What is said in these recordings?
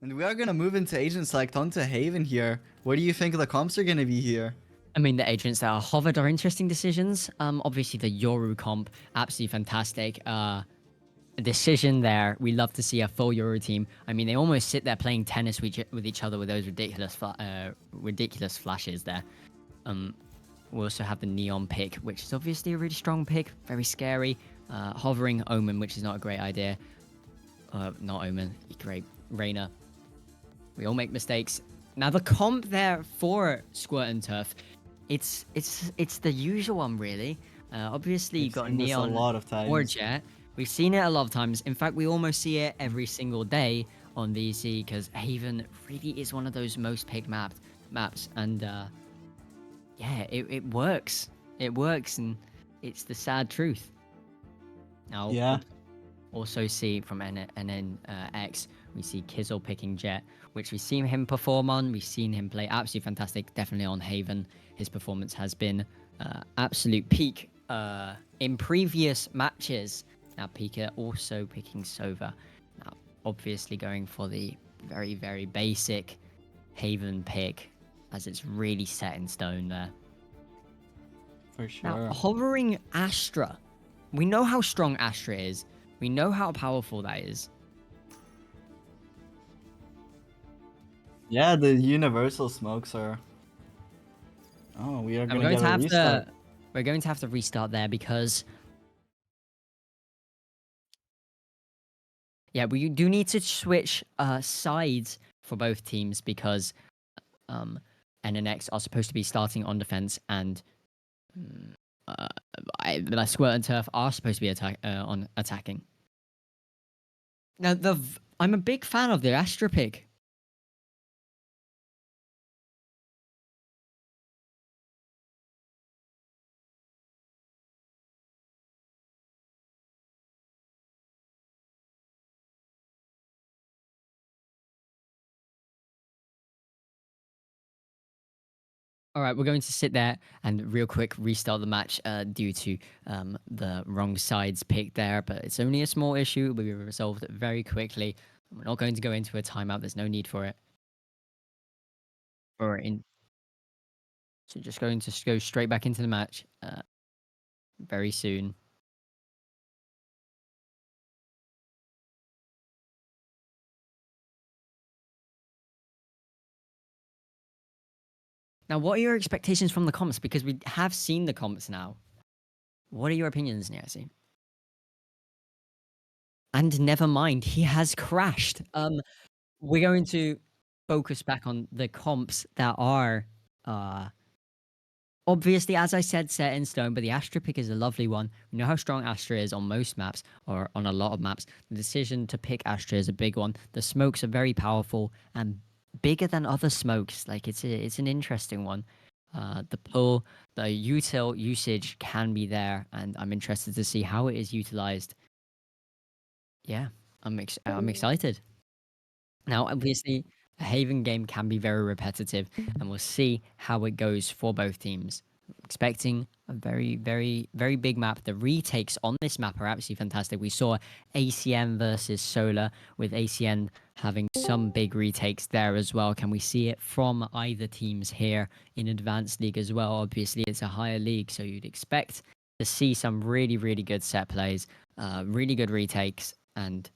And we are gonna move into Agent Select onto Haven here. What do you think the comps are gonna be here? I mean, the agents that are hovered are interesting decisions. Obviously the Yoru comp, absolutely fantastic. Decision there. We love to see a full Yoru team. I mean, they almost sit there playing tennis with each other with those ridiculous flashes there. We also have the Neon pick, which is obviously a really strong pick, very scary. Hovering Omen, which is not a great idea. Not Omen, great. Reina. We all make mistakes. Now the comp there for Squirt and Turf, it's the usual one really. Obviously We've you've got seen this a Neon lot of or times. Jet. We've seen it a lot of times. In fact, we almost see it every single day on VC because Haven really is one of those most picked maps, and yeah, it works. It works, and it's the sad truth. Now, Yeah. also see from NNX, we see Kizzle picking Jet, which we've seen him perform on. We've seen him play absolutely fantastic, definitely on Haven. His performance has been absolute peak in previous matches. Now, Pika also picking Sova. Now, obviously going for the very, very basic Haven pick, as it's really set in stone there. For Now, sure. hovering Astra. We know how strong Astra is. We know how powerful that is. Yeah, the universal smokes are... Oh, we are And gonna get a restart. we're going to have to restart there because yeah, we do need to switch sides for both teams because um NNX are supposed to be starting on defense and Squirt and Turf are supposed to be on attacking. Now I'm a big fan of the Astra pick. All right, we're going to sit there and real quick restart the match due to the wrong sides pick there, but it's only a small issue. We resolved it very quickly. We're not going to go into a timeout. There's no need for it. So just going to go straight back into the match very soon. Now, what are your expectations from the comps? Because we have seen the comps now. What are your opinions, Niasi? And never mind, he has crashed. We're going to focus back on the comps that are obviously, as I said, set in stone, but the Astra pick is a lovely one. We know how strong Astra is on most maps, or on a lot of maps. The decision to pick Astra is a big one. The smokes are very powerful and bigger than other smokes. Like, it's an interesting one. The pull, the util usage can be there, and I'm interested to see how it is utilized. Yeah, I'm excited. Now, obviously, a Haven game can be very repetitive, and we'll see how it goes for both teams. Expecting a very, very, very big map. The retakes on this map are absolutely fantastic. We saw ACN versus Solar, with ACN having some big retakes there as well. Can we see it from either teams here in Advanced League as well? Obviously, it's a higher league, so you'd expect to see some really, really good set plays, really good retakes, and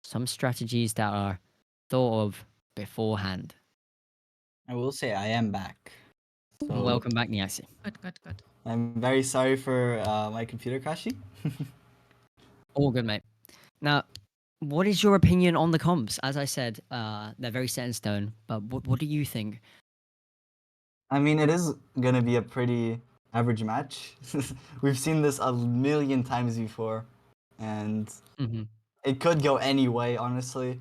some strategies that are thought of beforehand. I will say I am back. So Welcome back, Niasi. Good. I'm very sorry for my computer crashing. All good, mate. Now, what is your opinion on the comps? As I said, they're very set in stone, but what do you think? I mean, it is gonna be a pretty average match. We've seen this a million times before, and Hmm. it could go any way, honestly.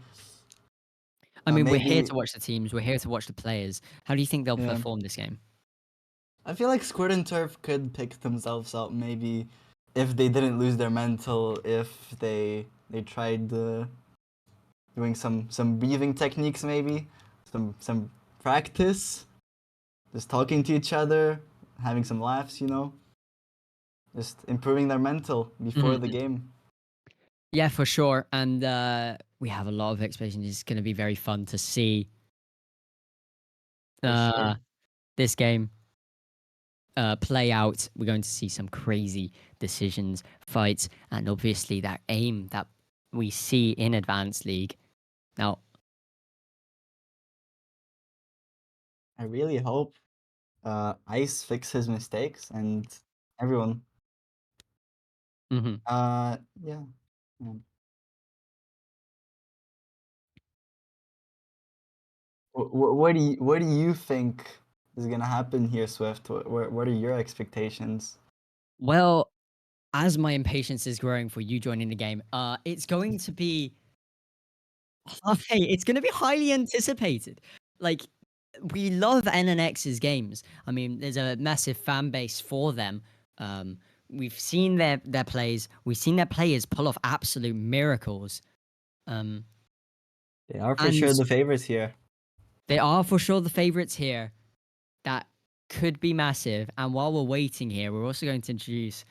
I mean, we're here Maybe, to watch the teams. We're here to watch the players. How do you think they'll yeah. perform this game? I feel like Squirt and Turf could pick themselves up maybe if they didn't lose their mental, if they tried doing some breathing techniques maybe, some practice, just talking to each other, having some laughs, you know, just improving their mental before the Mhm. game. Yeah, for sure. And We have a lot of expectations. It's going to be very fun to see For uh, sure. this game play out. We're going to see some crazy decisions, fights, and obviously that aim that we see in Advanced League. Now, I really hope Ice fix his mistakes and everyone. mhm. Yeah. Mm. What do you think is gonna happen here, Swift? What are your expectations? Well, as my impatience is growing for you joining the game, it's going to be it's going to be highly anticipated. Like we love NNX's games. I mean, there's a massive fan base for them. Um, we've seen their plays. We've seen their players pull off absolute miracles. Um, They are for and sure the favorites here. they are for sure the favorites here. That could be massive. And while we're waiting here, we're also going to introduce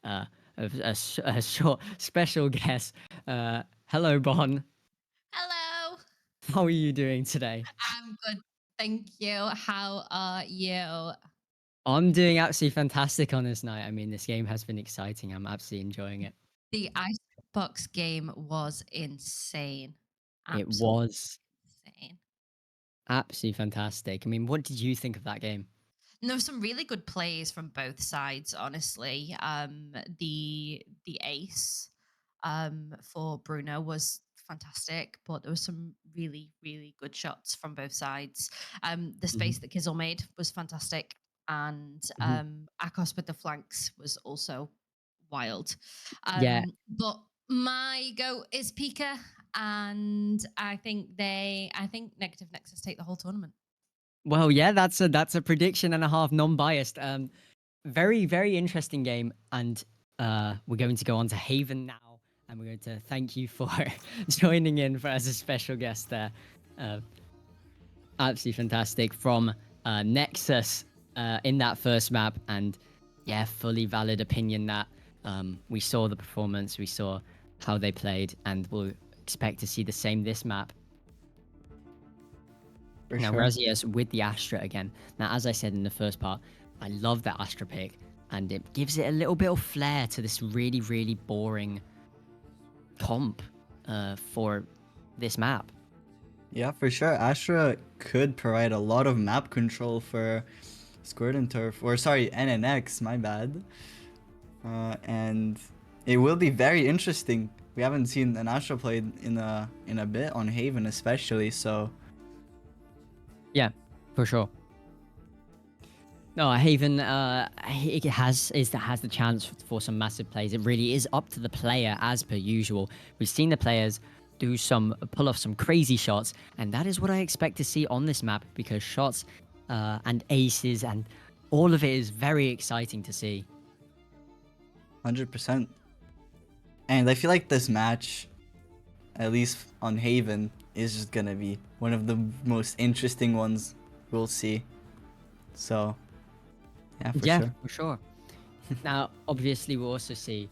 uh, a short special guest. Hello, Bon. Hello. How are you doing today? I'm good. Thank you. How are you? I'm doing absolutely fantastic on this night. I mean, this game has been exciting. I'm absolutely enjoying it. The Icebox game was insane. It Absolutely was insane. absolutely fantastic. I mean, what did you think of that game? And there were some really good plays from both sides, honestly. The ace for Bruno was fantastic, but there was some really, really good shots from both sides. The Mhm, space that Kizzle made was fantastic, and mhm. Akos with the flanks was also wild. Yeah. But my go is Pika, and I think Negative Nexus take the whole tournament. Well, yeah, that's a prediction and a half, non-biased. Very, very interesting game, and we're going to go on to Haven now, and we're going to thank you for joining in for as a special guest there. Uh, Absolutely fantastic from Nexus in that first map, and yeah, fully valid opinion that we saw the performance, we saw how they played, and we'll expect to see the same this map. For Now, sure. Razias with the Astra again. Now, as I said in the first part, I love that Astra pick, and it gives it a little bit of flair to this really, really boring comp for this map. Yeah, for sure. Astra could provide a lot of map control for Squirt and Turf, or sorry, NNX, my bad. And it will be very interesting. We haven't seen an Astra played in a bit on Haven, especially. So Yeah, for sure. No, Haven, it has the chance for some massive plays. It really is up to the player as per usual. We've seen the players pull off some crazy shots, and that is what I expect to see on this map because shots and aces and all of it is very exciting to see. 100%. And I feel like this match, at least on Haven, is just gonna be one of the most interesting ones we'll see. So yeah, for Yeah, sure. for sure. Now, obviously, we'll also see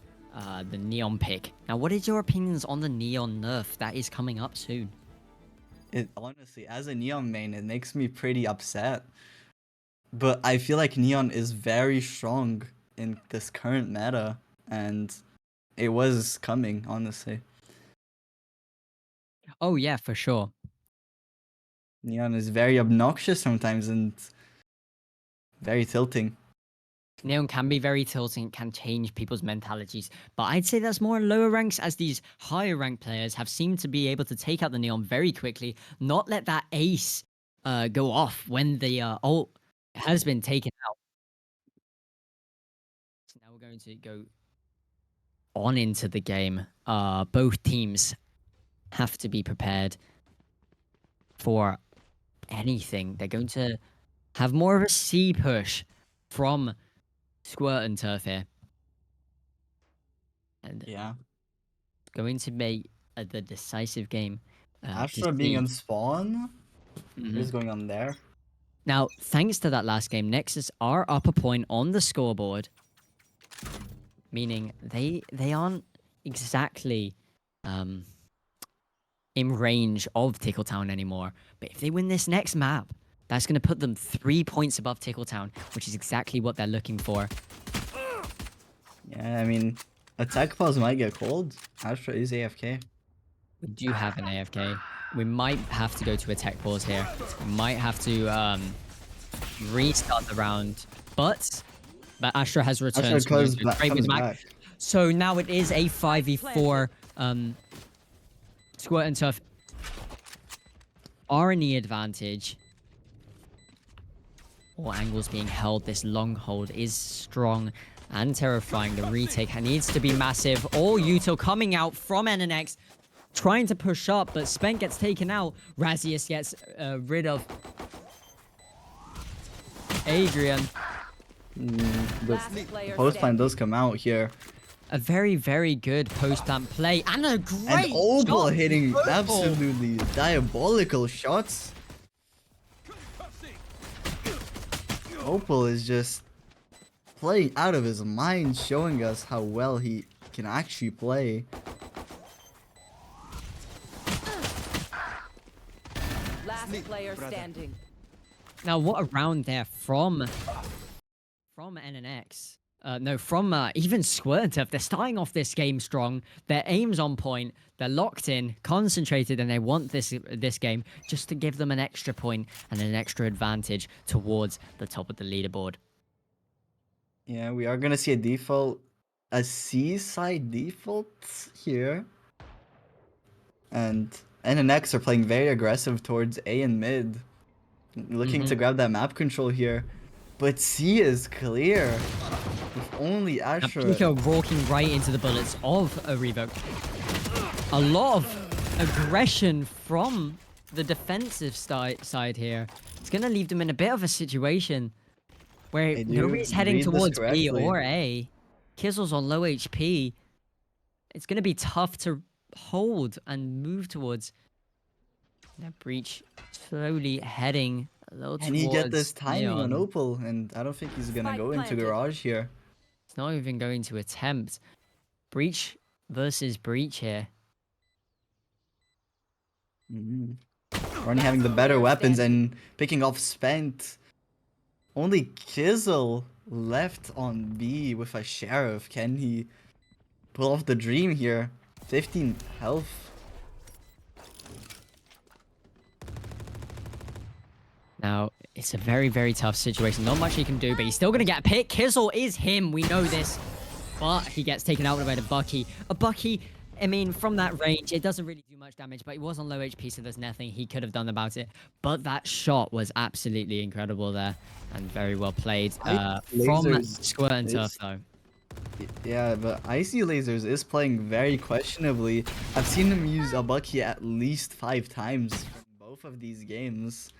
the Neon pick. Now, what is your opinions on the Neon nerf that is coming up soon? It honestly, as a Neon main, it makes me pretty upset. But I feel like Neon is very strong in this current meta, and it was coming, honestly. Oh, yeah, for sure. Neon is very obnoxious sometimes and very tilting. Neon can be very tilting, it can change people's mentalities, but I'd say that's more in lower ranks as these higher ranked players have seemed to be able to take out the Neon very quickly, not let that ace go off when the ult has been taken out. So now we're going to go on into the game. Both teams have to be prepared for anything. They're going to have more of a C push from Squirt and Turf here. And Yeah. going to make the decisive game to Astra being see. on spawn? What Mhm. is going on there? Now, thanks to that last game, Nexus are up a point on the scoreboard, meaning they aren't exactly um, in range of Tickletown anymore. But if they win this next map, that's going to put them 3 points above Tickletown, which is exactly what they're looking for. Yeah, I mean, attack pause might get cold. Astra is AFK. We do have an AFK. We might have to go to a tech pause here. We might have to restart the round. But Astra has returned. Astra So we're going comes to go back. straight with Mac. So now it is a 5v4 Squirt and Turf RNE advantage. All angles being held. This long hold is strong and terrifying. The retake needs to be massive. All util coming out from NNX, trying to push up, but Spent gets taken out. Razius gets rid of Adrian. The post plan does come out here. A very, very good post-plant play. And a great And Opal shot. hitting Opal. absolutely diabolical shots. Opal is just playing out of his mind, showing us how well he can actually play. Last player standing. Now, what a round there from NNX. No, from even Squirtuff. They're starting off this game strong. Their aim's on point. They're locked in, concentrated, and they want this game just to give them an extra point and an extra advantage towards the top of the leaderboard. Yeah, we are gonna see a seaside default here. And NNX are playing very aggressive towards A and mid. Looking to grab that map control here. But C is clear. If only Astra... Pico walking right into the bullets of a Revoke. A lot of aggression from the defensive side here. It's going to leave them in a bit of a situation where nobody's heading towards B or A. Kizzle's on low HP. It's going to be tough to hold and move towards. Now Breach slowly heading a little Can towards he get this timing Neon. on Opal? And I don't think he's gonna go into Garage here. He's not even going to attempt. Breach versus Breach here. Ronnie having the better weapons and picking off Spent. Only Kizzle left on B with a Sheriff. Can he pull off the dream here? 15 health. Now, it's a very, very tough situation. Not much he can do, but he's still going to get a pick. Kizzle is him. We know this. But he gets taken out by the Bucky. A Bucky, I mean, from that range, it doesn't really do much damage, but he was on low HP, so there's nothing he could have done about it. But that shot was absolutely incredible there and very well played from Squirt and Turf, though. Yeah, but Icy Lasers is playing very questionably. I've seen him use a Bucky at least 5 times in both of these games.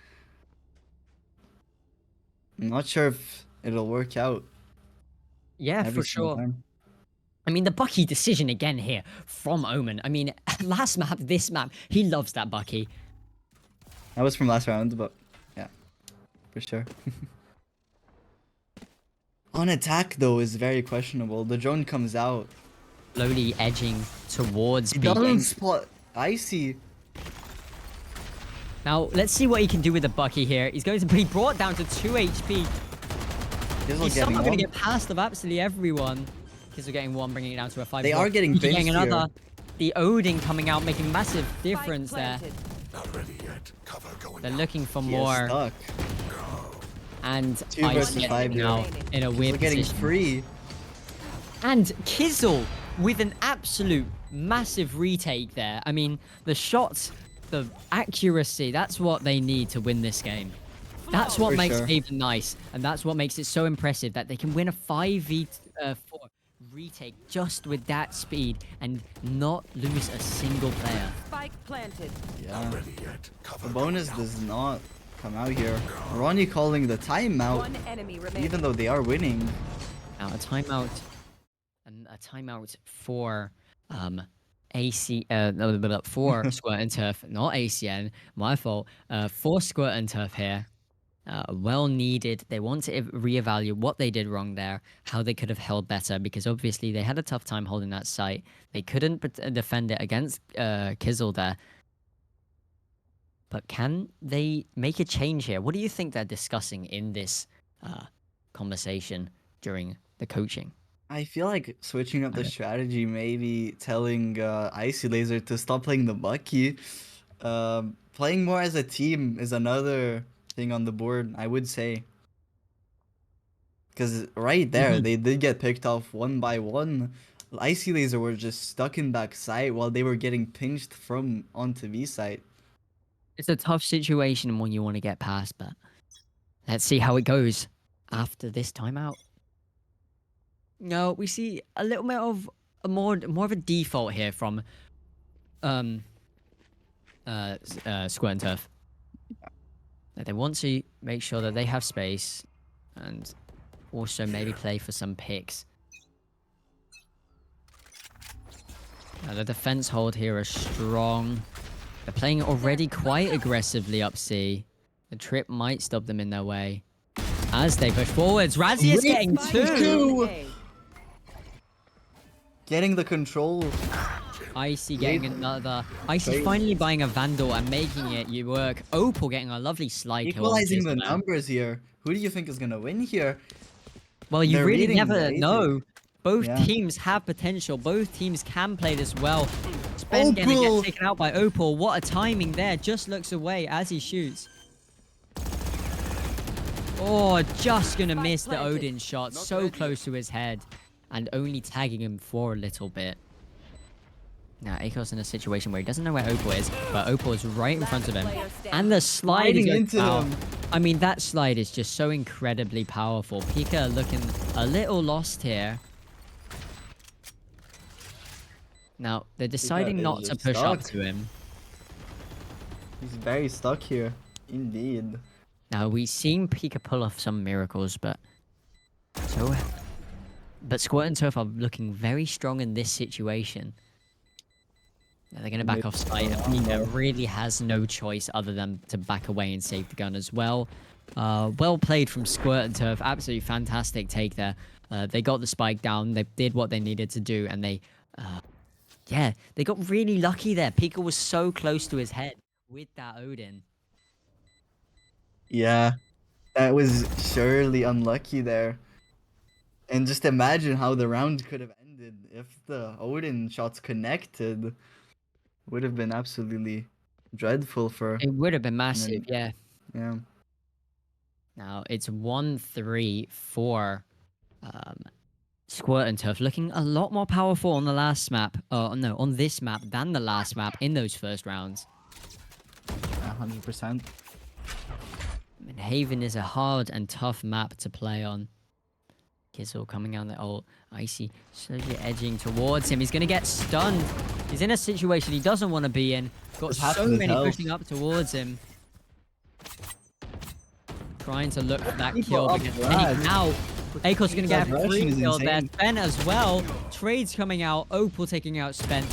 I'm not sure if it'll work out. Yeah, for sure. I mean, the Bucky decision again here from Omen. I mean, last map, this map, he loves that Bucky. That was from last round, but yeah, for sure. On attack, though, is very questionable. The drone comes out. Slowly edging towards He B. doesn't spot Icy. Now, let's see what he can do with the Bucky here. He's going to be brought down to 2 HP. He's somehow going to get past of absolutely everyone. Kizzle getting 1, bringing it down to a 5. They are getting pinched getting another. here. The Odin coming out, making massive difference there. Not ready yet. Cover going They're out. looking for He is more. stuck. And 2 versus Ice 5 now in a weird We're getting position. free. And Kizzle with an absolute massive retake there. I mean, the shots, the accuracy, that's what they need to win this game. That's what For makes sure. Haven nice, and that's what makes it so impressive that they can win a 5v4 retake just with that speed and not lose a single player. Spike planted. Yeah. Not ready yet. Cover The bonus going out. does not come out here. Ronnie calling the timeout, One enemy remaining. even though they are winning. Now a timeout, and a timeout for for Squirt and Turf, not ACN, my fault. For Squirt and Turf here. Well needed. They want to reevaluate what they did wrong there, how they could have held better, because obviously they had a tough time holding that site. They couldn't defend it against Kizzle there. But can they make a change here? What do you think they're discussing in this conversation during the coaching? I feel like switching up the strategy, maybe telling Icy Laser to stop playing the Bucky. Playing more as a team is another thing on the board, I would say. Because right there, they did get picked off one by one. Icy Laser were just stuck in back side while they were getting pinched from onto B side. It's a tough situation and one you want to get past, but let's see how it goes after this timeout. No, we see a little bit of a more of a default here from Squirt and Turf. That they want to make sure that they have space and also maybe play for some picks. Now the defense hold here is strong. They're playing already quite aggressively up C. The trip might stop them in their way. As they push forwards, Razzie is getting two! A. Getting the control. Icy getting another. Icy Crazy. finally buying a Vandal and making it work. Opal getting a lovely slide kill. on Equalizing the Fizzle now. numbers here. Who do you think is gonna win here? Well, you They're really reading never the know. Both Yeah. teams have potential. Both teams can play this well. Spen gonna Opal! get taken out by Opal. What a timing there. Just looks away as he shoots. Oh, just gonna miss the planted. Odin shot. So close to his head. And only tagging him for a little bit. Now, Akos in a situation where he doesn't know where Opal is, but Opal is right in front of him. And the slide is Sliding going into out. him. I mean, that slide is just so incredibly powerful. Pika looking a little lost here. Now, they're deciding is not to just push up stuck. to him. He's very stuck here. Indeed. Now, we've seen Pika pull off some miracles, but Squirt and Turf are looking very strong in this situation. Now they're going to back off site. Pika really has no choice other than to back away and save the gun as well. Well played from Squirt and Turf. Absolutely fantastic take there. They got the spike down. They did what they needed to do, and they got really lucky there. Pika was so close to his head with that Odin. Yeah. That was surely unlucky there. And just imagine how the round could have ended if the Odin shots connected. Would have been absolutely dreadful for. It would have been massive, yeah. Yeah. Now it's 1-3 for Squirt and Turf, looking a lot more powerful on the last map. No, on this map than the last map in those first rounds. 100%. I mean, Haven is a hard and tough map to play on. Kizzle coming out the ult. Icy slowly edging towards him. He's going to get stunned. He's in a situation he doesn't want to be in. Got Just half so of his many health. pushing up towards him. Trying to look for that People kill. up Because Brad. now, Akos going to get a That free Russian is kill there. insane. Spen as well. Trades coming out. Opal taking out Spen.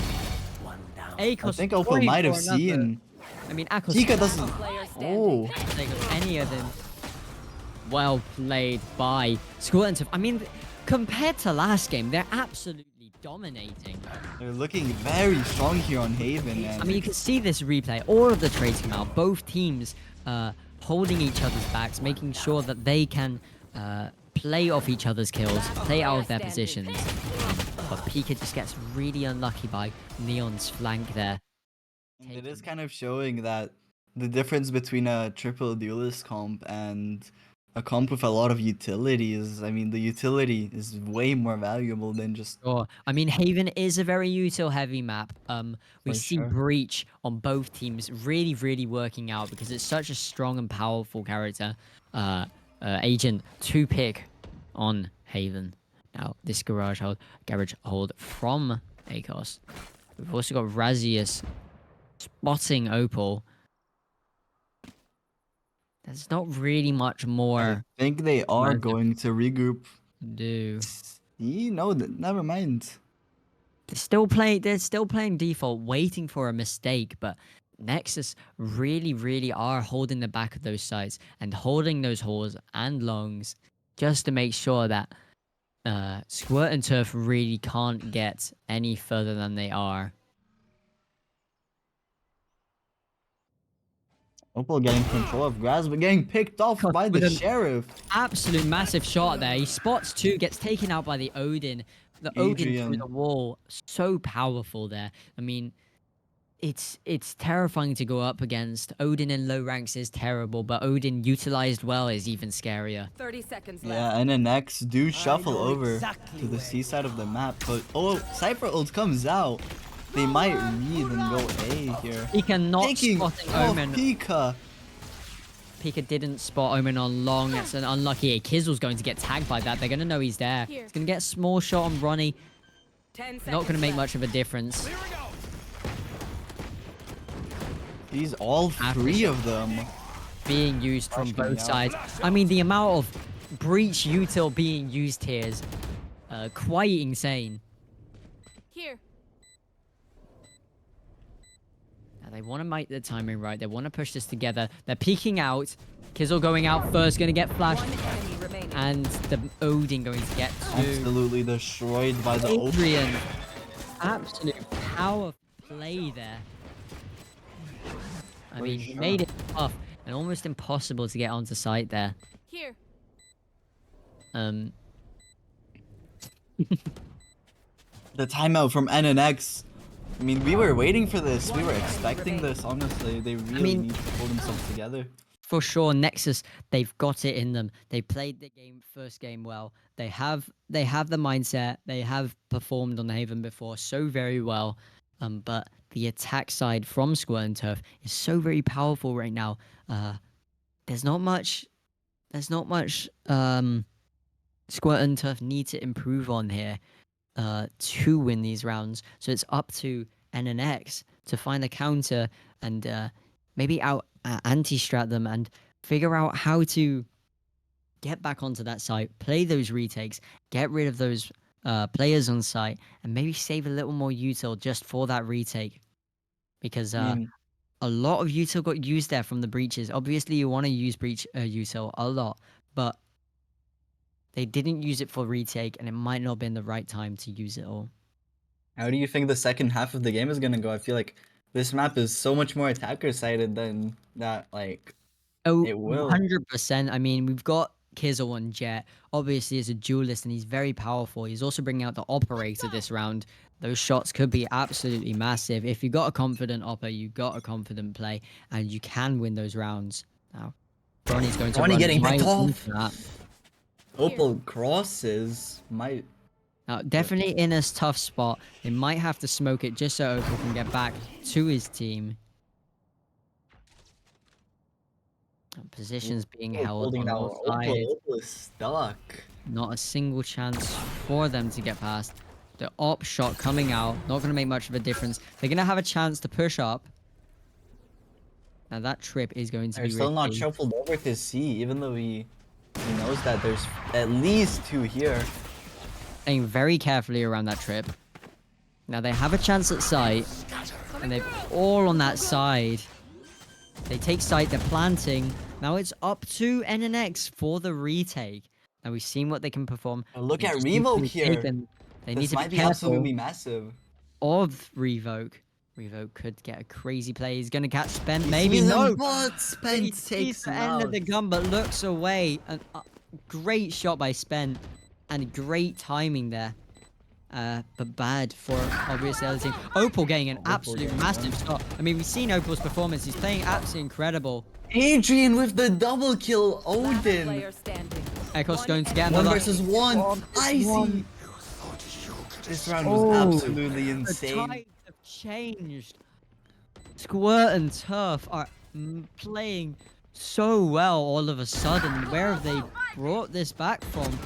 Akos I think Opal going might have for another. seen. I mean, Akos Tika doesn't. Player standing. Oh. take any of them. Well played by Squirt and Turf. I mean, compared to last game, they're absolutely dominating. They're looking very strong here on Haven. And I mean, you can see this replay. All of the trades come out. Both teams holding each other's backs, making sure that they can play off each other's kills, play out of their positions. But Pika just gets really unlucky by Neon's flank there. And it is kind of showing that the difference between a triple duelist comp and a comp with a lot of utilities. I mean, the utility is way more valuable than just. Sure. I mean, Haven is a very util heavy map. We For see sure. Breach on both teams really, really working out because it's such a strong and powerful character. Agent to pick on Haven. Now, this garage hold from Akos. We've also got Razius spotting Opal. There's not really much I more think they are Random. going to regroup. to do. No, never mind. They're still playing default, waiting for a mistake, but Nexus really are holding the back of those sites and holding those halls and longs just to make sure that Squirt and Turf really can't get any further than they are. Opal getting control of grass, but getting picked off God, by with the an sheriff. Absolute massive shot there. He spots two, gets taken out by the Odin. The Odin through Adrian. the wall. So powerful there. I mean, it's terrifying to go up against. Odin in low ranks is terrible, but Odin utilized well is even scarier. 30 seconds Yeah, left. NNX do shuffle over to the C side of the map, but oh, Cypher ult comes out. They might read and go A here. Pika not Taking spotting off Omen. Pika. Pika didn't spot Omen on long. It's an unlucky. Kizzle's going to get tagged by that. They're going to know he's there. He's going to get a small shot on Ronnie. 10 seconds Not going to make left. much of a difference. These all three of them. Being used from Flashing both out. sides. I mean, the amount of breach util being used here is quite insane. Here. Now they want to make the timing right. They want to push this together. They're peeking out. Kizzle going out first, going to get flashed. One enemy remaining. And the Odin going to get two. Absolutely destroyed by the Opal. Adrian. Absolute power play there. I mean, he made it tough and almost impossible to get onto site there. Here. The timeout from NNX. I mean, we were waiting for this. We were expecting this, honestly. They really need to pull themselves together. For sure, Nexus, they've got it in them. They played the first game well. They have the mindset. They have performed on the Haven before so very well. But the attack side from Squirt and Turf is so very powerful right now. There's not much Squirt and Turf need to improve on here to win these rounds. So it's up to NNX to find a counter and maybe anti-strat them and figure out how to get back onto that site, play those retakes, get rid of those players on site, and maybe save a little more util just for that retake. Because I mean, a lot of util got used there from the breaches. Obviously, you want to use breach util a lot, but they didn't use it for retake, and it might not have been the right time to use it all. how do you think the second half of the game is gonna go? I feel like this map is so much more attacker-sided than that, like, Oh, it will. 100%. I mean, we've got Kizzle and Jet. Obviously, as a duelist, and he's very powerful. He's also bringing out the operator this round. Those shots could be absolutely massive. If you got a confident opper, you got a confident play, and you can win those rounds. Now, Ronnie's going to Ronnie run getting right picked off. into that. Opal crosses might. Now, definitely in a tough spot. They might have to smoke it just so Opal can get back to his team. Positions being held Holding on down all sides. Opal is stuck. Not a single chance for them to get past. The op shot coming out, not going to make much of a difference. They're going to have a chance to push up. Now that trip is going to They're be still not risky. shuffled over to C, even though he knows that there's at least two here. Playing very carefully around that trip. Now they have a chance at sight, and they're all on that side. They take sight, they're planting. Now it's up to NNX for the retake. Now we've seen what they can perform. Look They at just need to Revoke be here. taken- They need This to might be be careful absolutely massive. of Revoke. Revoke could get a crazy play. He's going to catch Spent. Maybe Sees him, no. but He Spence sees takes the him end of out. the gun, but looks away. And great shot by Spent, and great timing there. But bad for obviously the other team. Opal getting an absolute getting massive shot. I mean, we've seen Opal's performance. He's playing absolutely incredible. Adrian with the double kill. Last Odin. player standing. Echo's going to get One another. versus one. Icy. You thought you could This round was Oh, absolutely The insane. tides have changed. Squirt and Turf are playing so well all of a sudden. Where have they brought this back from?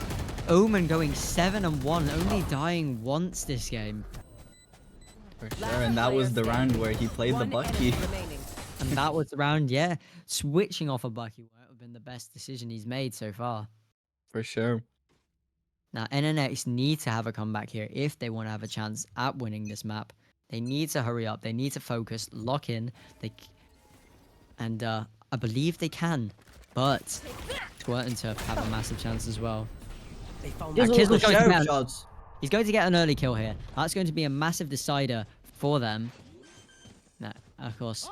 Omen going 7-1, only dying once this game. For sure, and that was the round where he played the One Bucky. enemy remaining. And that was the round, yeah. Switching off a Bucky would have been the best decision he's made so far. For sure. Now, NNX need to have a comeback here if they want to have a chance at winning this map. They need to hurry up. They need to focus, lock in. I believe they can. But Squirt and Turf have a massive chance as well. Now, Kizzle's Kizzle's the going to sheriff get- shots. He's going to get an early kill here. That's going to be a massive decider for them. Now, of course,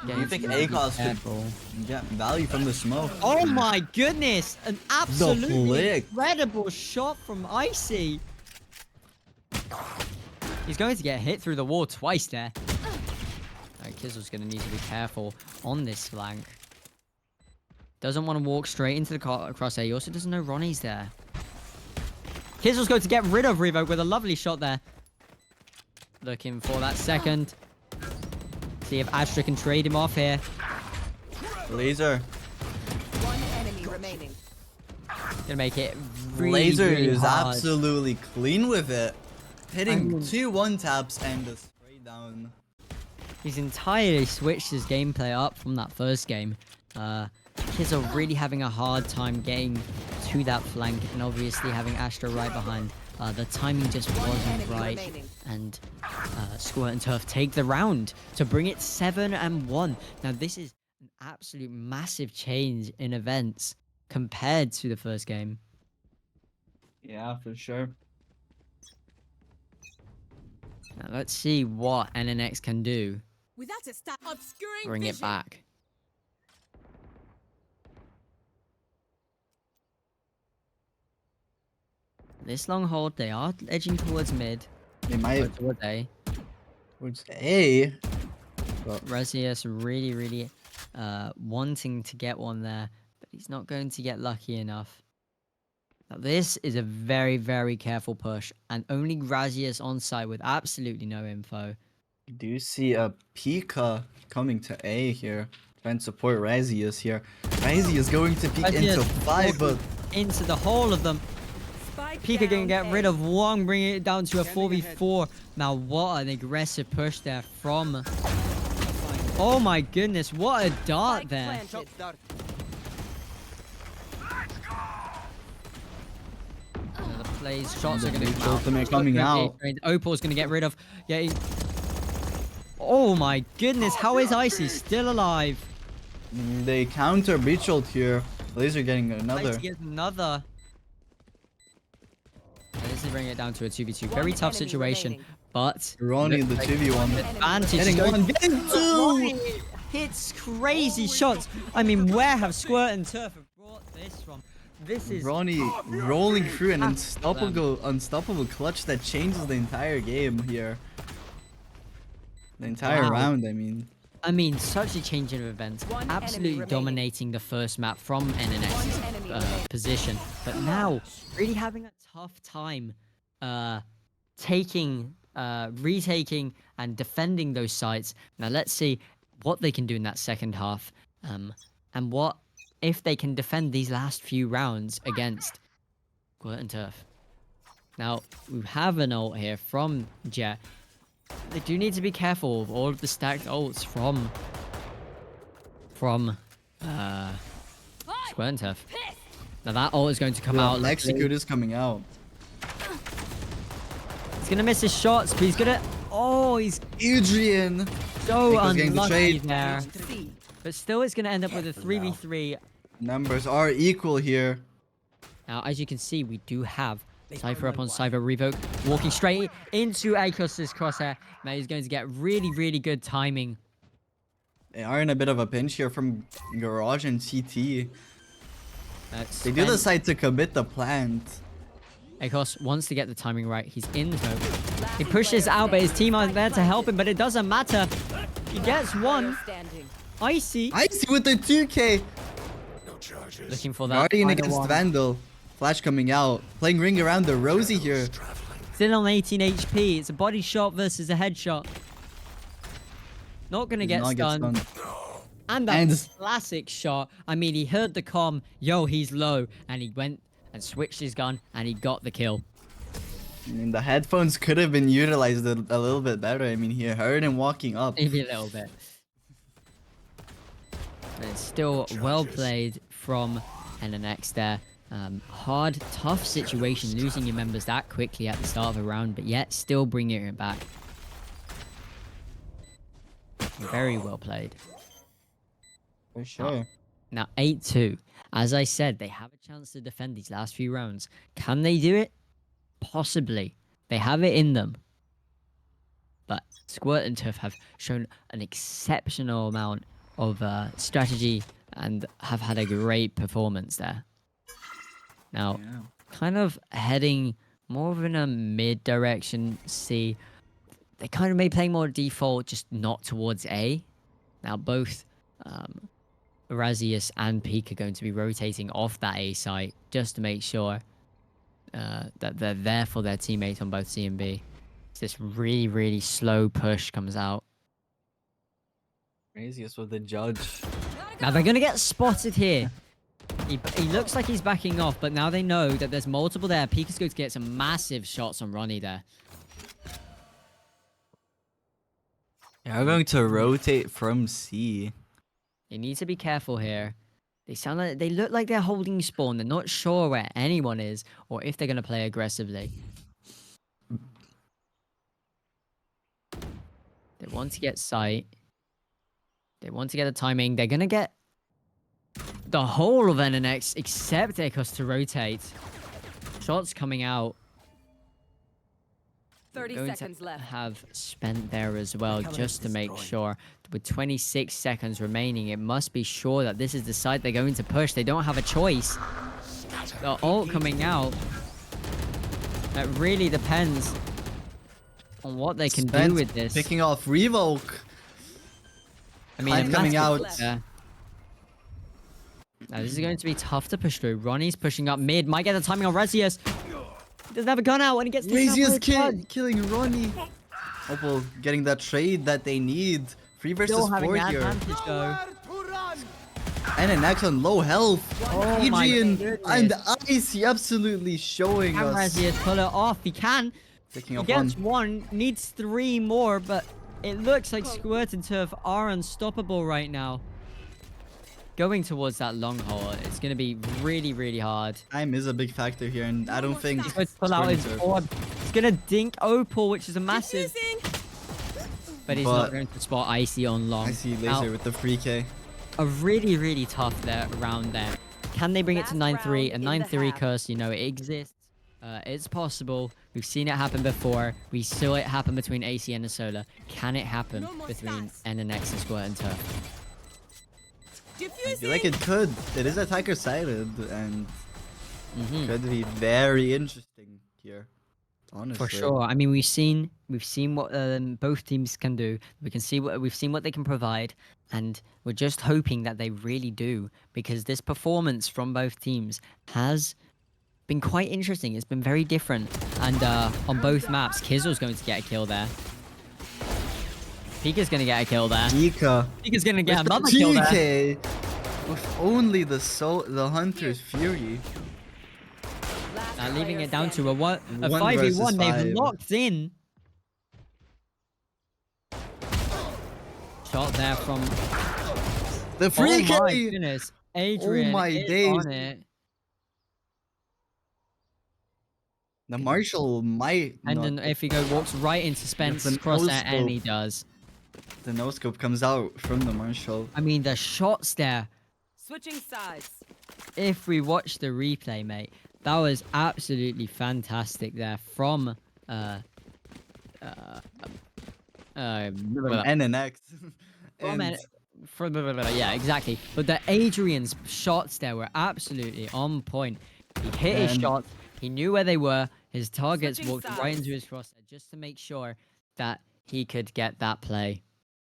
Do you think ACOS Careful. could get value from the smoke? Oh my goodness! An absolutely flick. incredible shot from Icy. He's going to get hit through the wall twice there. Kizzle's going to need to be careful on this flank. Doesn't want to walk straight into the crosshair. He also doesn't know Ronnie's there. Kizzle's going to get rid of Revo with a lovely shot there. Looking for that second. See if Astra can trade him off here. Laser. One enemy remaining. Gonna make it really, Laser really is hard. absolutely clean with it. Hitting mean- 2 1-taps and a spray down. He's entirely switched his gameplay up from that first game. Kids are really having a hard time getting to that flank, and obviously having Astra right behind. The timing just wasn't enemy right, remaining. and Squirt and Turf take the round to bring it 7-1. Now this is an absolute massive change in events compared to the first game. Yeah, for sure. Now let's see what NNX can do. Without a stop, obscuring Bring it vision. back. This long hold, they are edging towards mid. They Or might towards A. towards A. Razius really wanting to get one there, but he's not going to get lucky enough. Now this is a very careful push, and only Razius on site with absolutely no info. You do see a Pika coming to A here. Trying to support Razius here. Razius going to peek into Razius 5, but walking into the whole of them. Spike Pika down gonna get A. rid of one, bringing it down to a 4v4. Now what an aggressive push there from... Oh my goodness, what a dart Spike there. planted. The plays, shots are gonna The come out. ultimate coming out. Opal's gonna get rid of... Yeah, oh my goodness, how is Icy still alive? they counter breach ult here. Laser getting another. Icy gets another. This is bringing it down to a 2v2. One Very tough enemy situation, remaining. but... Ronnie the looks like 2v1. advantage is Getting going 1, getting 2! Ronnie hits crazy shots. I mean, where have Squirt and Turf have brought this from? This is... Ronnie rolling through an Unstoppable. unstoppable clutch that changes the entire game here. The entire Wow. round, I mean. I mean, such a change of events. One enemy Absolutely remaining. dominating the first map from One enemy remaining. NNX's position. But now, really having a tough time retaking and defending those sites. Now, let's see what they can do in that second half. And what if they can defend these last few rounds against Squirt and Turf. Now, we have an ult here from Jet. They do need to be careful of all of the stacked ults from Squirt and Turf. Now that ult is going to come out. Execute is coming out. He's gonna miss his shots, but he's gonna... Oh, he's Adrian! so Nico's getting the unlucky trade. there. C. But still, it's gonna end up with a 3v3. Numbers are equal here. Now, as you can see, we do have Cypher up on Cypher Revoke, walking straight into Akos's crosshair. Now he's going to get really good timing. They are in a bit of a pinch here from Garage and CT. They do decide to commit the plant. Akos wants to get the timing right. He's in the smoke. He pushes out, but his team aren't there to help him, but it doesn't matter. He gets one. Standing. Icy. Icy with the 2k! No charges. Looking for that Guardian final against one. Vandal. Flash coming out. Playing ring around the Rosie here. Traveling. Still on 18 HP. It's a body shot versus a headshot. Not gonna Does get not stunned. And that And- classic shot. I mean, he heard the comm, yo, he's low, and he went and switched his gun, and he got the kill. I mean, the headphones could have been utilized a little bit better. I mean, he heard him walking up. Maybe a little bit. But it's still well played from NNX there. Hard, tough situation, losing your members that quickly at the start of a round, but yet still bringing it back. Very well played. For sure. Now, 8-2. As I said, they have a chance to defend these last few rounds. Can they do it? Possibly. They have it in them. but Squirt and Turf have shown an exceptional amount of strategy and have had a great performance there. Now, Yeah. kind of heading more of in a mid direction. C. They kind of may playing more default, just not towards A. Now, both Razius and Peak are going to be rotating off that A site just to make sure that they're there for their teammates on both C and B. So this really, really slow push comes out. Craziest with the judge. Now they're going to get spotted here. He looks like he's backing off, but now they know that there's multiple there. Peak is going to get some massive shots on Ronnie there. Yeah, we're going to rotate from C. You need to be careful here. They look like they're holding spawn. They're not sure where anyone is or if they're going to play aggressively. They want to get sight. They want to get the timing. They're going to get the whole of NNX except Ekos to rotate. Shots coming out. 30 Going seconds to left. have spent there as well, just to make sure. With 26 seconds remaining, it must be sure that this is the side they're going to push. They don't have a choice. The ult coming out. That really depends on what they can do with this. Picking off Revoke. I mean, Hype a coming massive- out. yeah. Now, this is going to be tough to push through. Ronnie's pushing up mid. Might get the timing on Razius. He doesn't have a gun out when he gets taken out by his blood. Killing Ronnie. Opal getting that trade that they need. 3 versus Still 4 having the here. advantage though. NNX on low health. Oh my Adrian goodness. and Icy absolutely showing Can us. Razius pull it off? He can. Picking He up gets one. one, needs 3 more, but it looks like Squirt and Turf are unstoppable right now. Going towards that long haul, it's going to be really, really hard. Time is a big factor here, and I don't think. He's going to pull out his board. He's going to dink Opal, which is a massive... But he's not But- going to spot Icy on long. I see Now, Laser with the free K. a really, really tough round there. Can they bring it to Last 9-3? A round in the 9-3 half. curse, you know, it exists. It's possible. We've seen it happen before. We saw it happen between AC and Solar. Can it happen No more between stats. NNX and Squirt and Turf? I feel like it could. It is attacker sided, and Mhm. could be very interesting here. Honestly. For sure. I mean, we've seen what both teams can do. We've seen what they can provide, and we're just hoping that they really do, because this performance from both teams has been quite interesting. It's been very different, and on both maps, Kizzle's going to get a kill there. Pika's going to get a kill there. Pika. Pika's going to get With the another kill there. TK. With only the Hunter's Fury. Leaving it down to a 1 5v1. versus They've 5. locked in. Shot there from... The free Oh my K. goodness. Adrian my is days. on it. The Marshall might And not. then if he walks right into Spence's an crosshair, and no-scope. he does. The no scope comes out from the Marshall. I mean, the shots there. Switching sides. If we watch the replay, mate, that was absolutely fantastic there from From from NNX. From And yeah, exactly. But the Adrian's shots there were absolutely on point. He hit his And- shots. He knew where they were. His targets Switching walked right sides. into his crosshair just to make sure that he could get that play.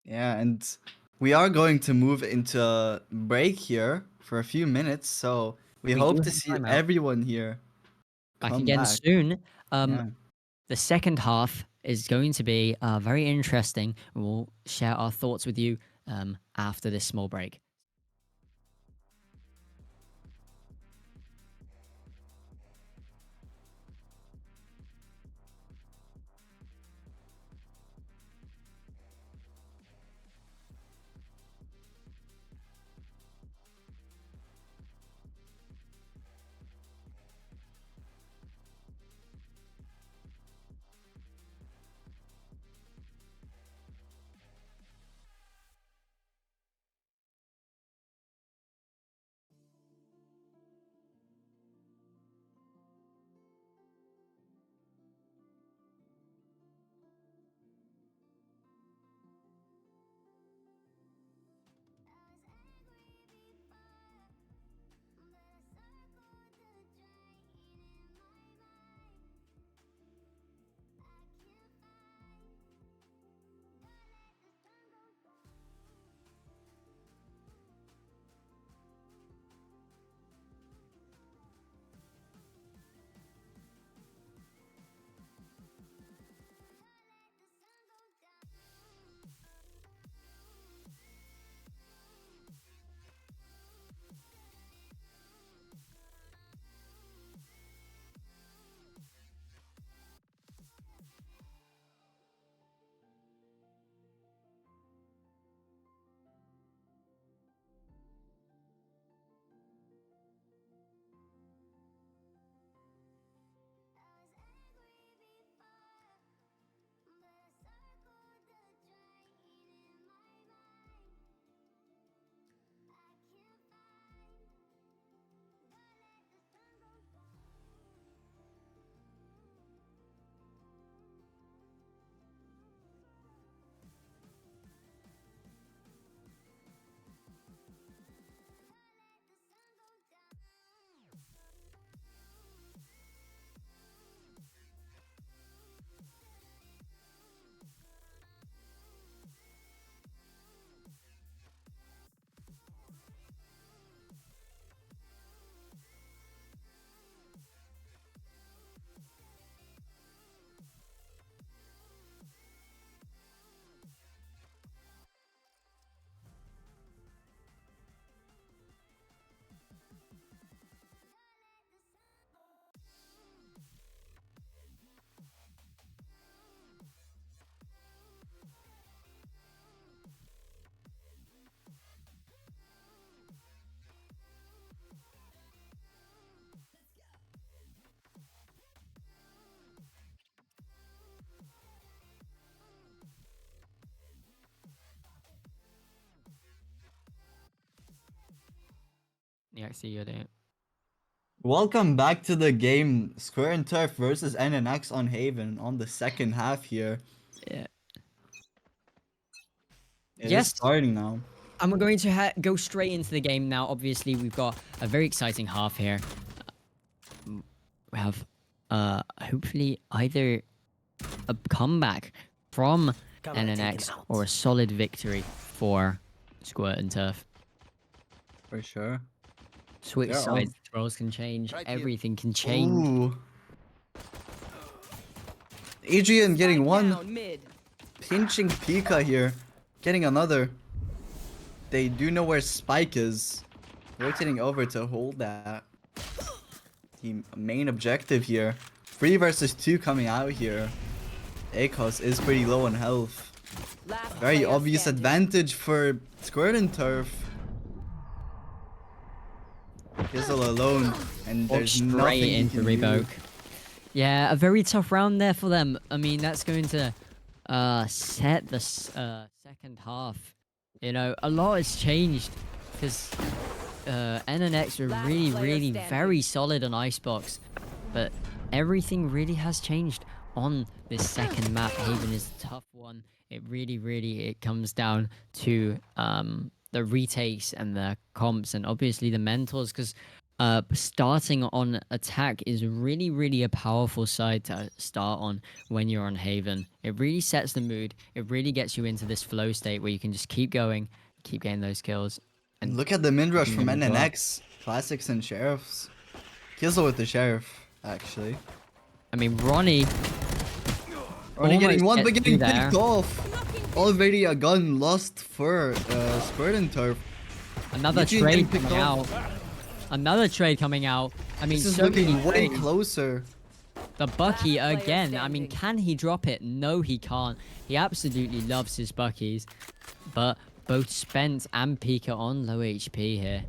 yeah, and we are going to move into a break here for a few minutes, so we We hope do to have see timeout. everyone here. Back come again back. soon. Yeah. The second half is going to be very interesting. We'll share our thoughts with you after this small break. Yeah, I see you doing it. Welcome back to the game. Square and Turf versus NNX on Haven on the second half here. Yeah. It is Yes. starting now. And we're going to go straight into the game now. Obviously, we've got a very exciting half here. We have hopefully either a comeback from NNX or a solid victory for Squirt and Turf. For sure. Switch They're sides, roles can change, Right here. everything can change. Ooh. Adrian getting Spike one. down mid. Pinching Pika here. Getting another. They do know where Spike is. Rotating over to hold that. The main objective here. 3 versus 2 coming out here. Akos is pretty low on health. Last Very player obvious standing. advantage for Squirt and Turf. Kizzle alone, and Walk there's straight nothing he into can Revoke. do. Yeah, a very tough round there for them. I mean, that's going to set the second half. You know, a lot has changed because NNX are Last really, player really standing. very solid on Icebox, but everything really has changed on this second map. Haven is a tough one. It really it comes down to the retakes and the comps and obviously the mentors because starting on attack is really a powerful side to start on when you're on Haven. It really sets the mood. It really gets you into this flow state where you can just keep going, keep getting those kills. And look at the mid rush from keeping them as well. NNX. Classics and Sheriffs. Kizzle with the Sheriff, actually. I mean, Ronnie Only getting almost one, but gets getting through there. picked off. Already a gun lost for Squirt and Turf. Another Eugene trade getting picked coming off. out. Another trade coming out. I mean, This is so many looking way trades. closer. The Bucky Last player again. I mean, standing. can he drop it? No, he can't. He absolutely loves his Buckies. But both Spence and Pika on low HP here.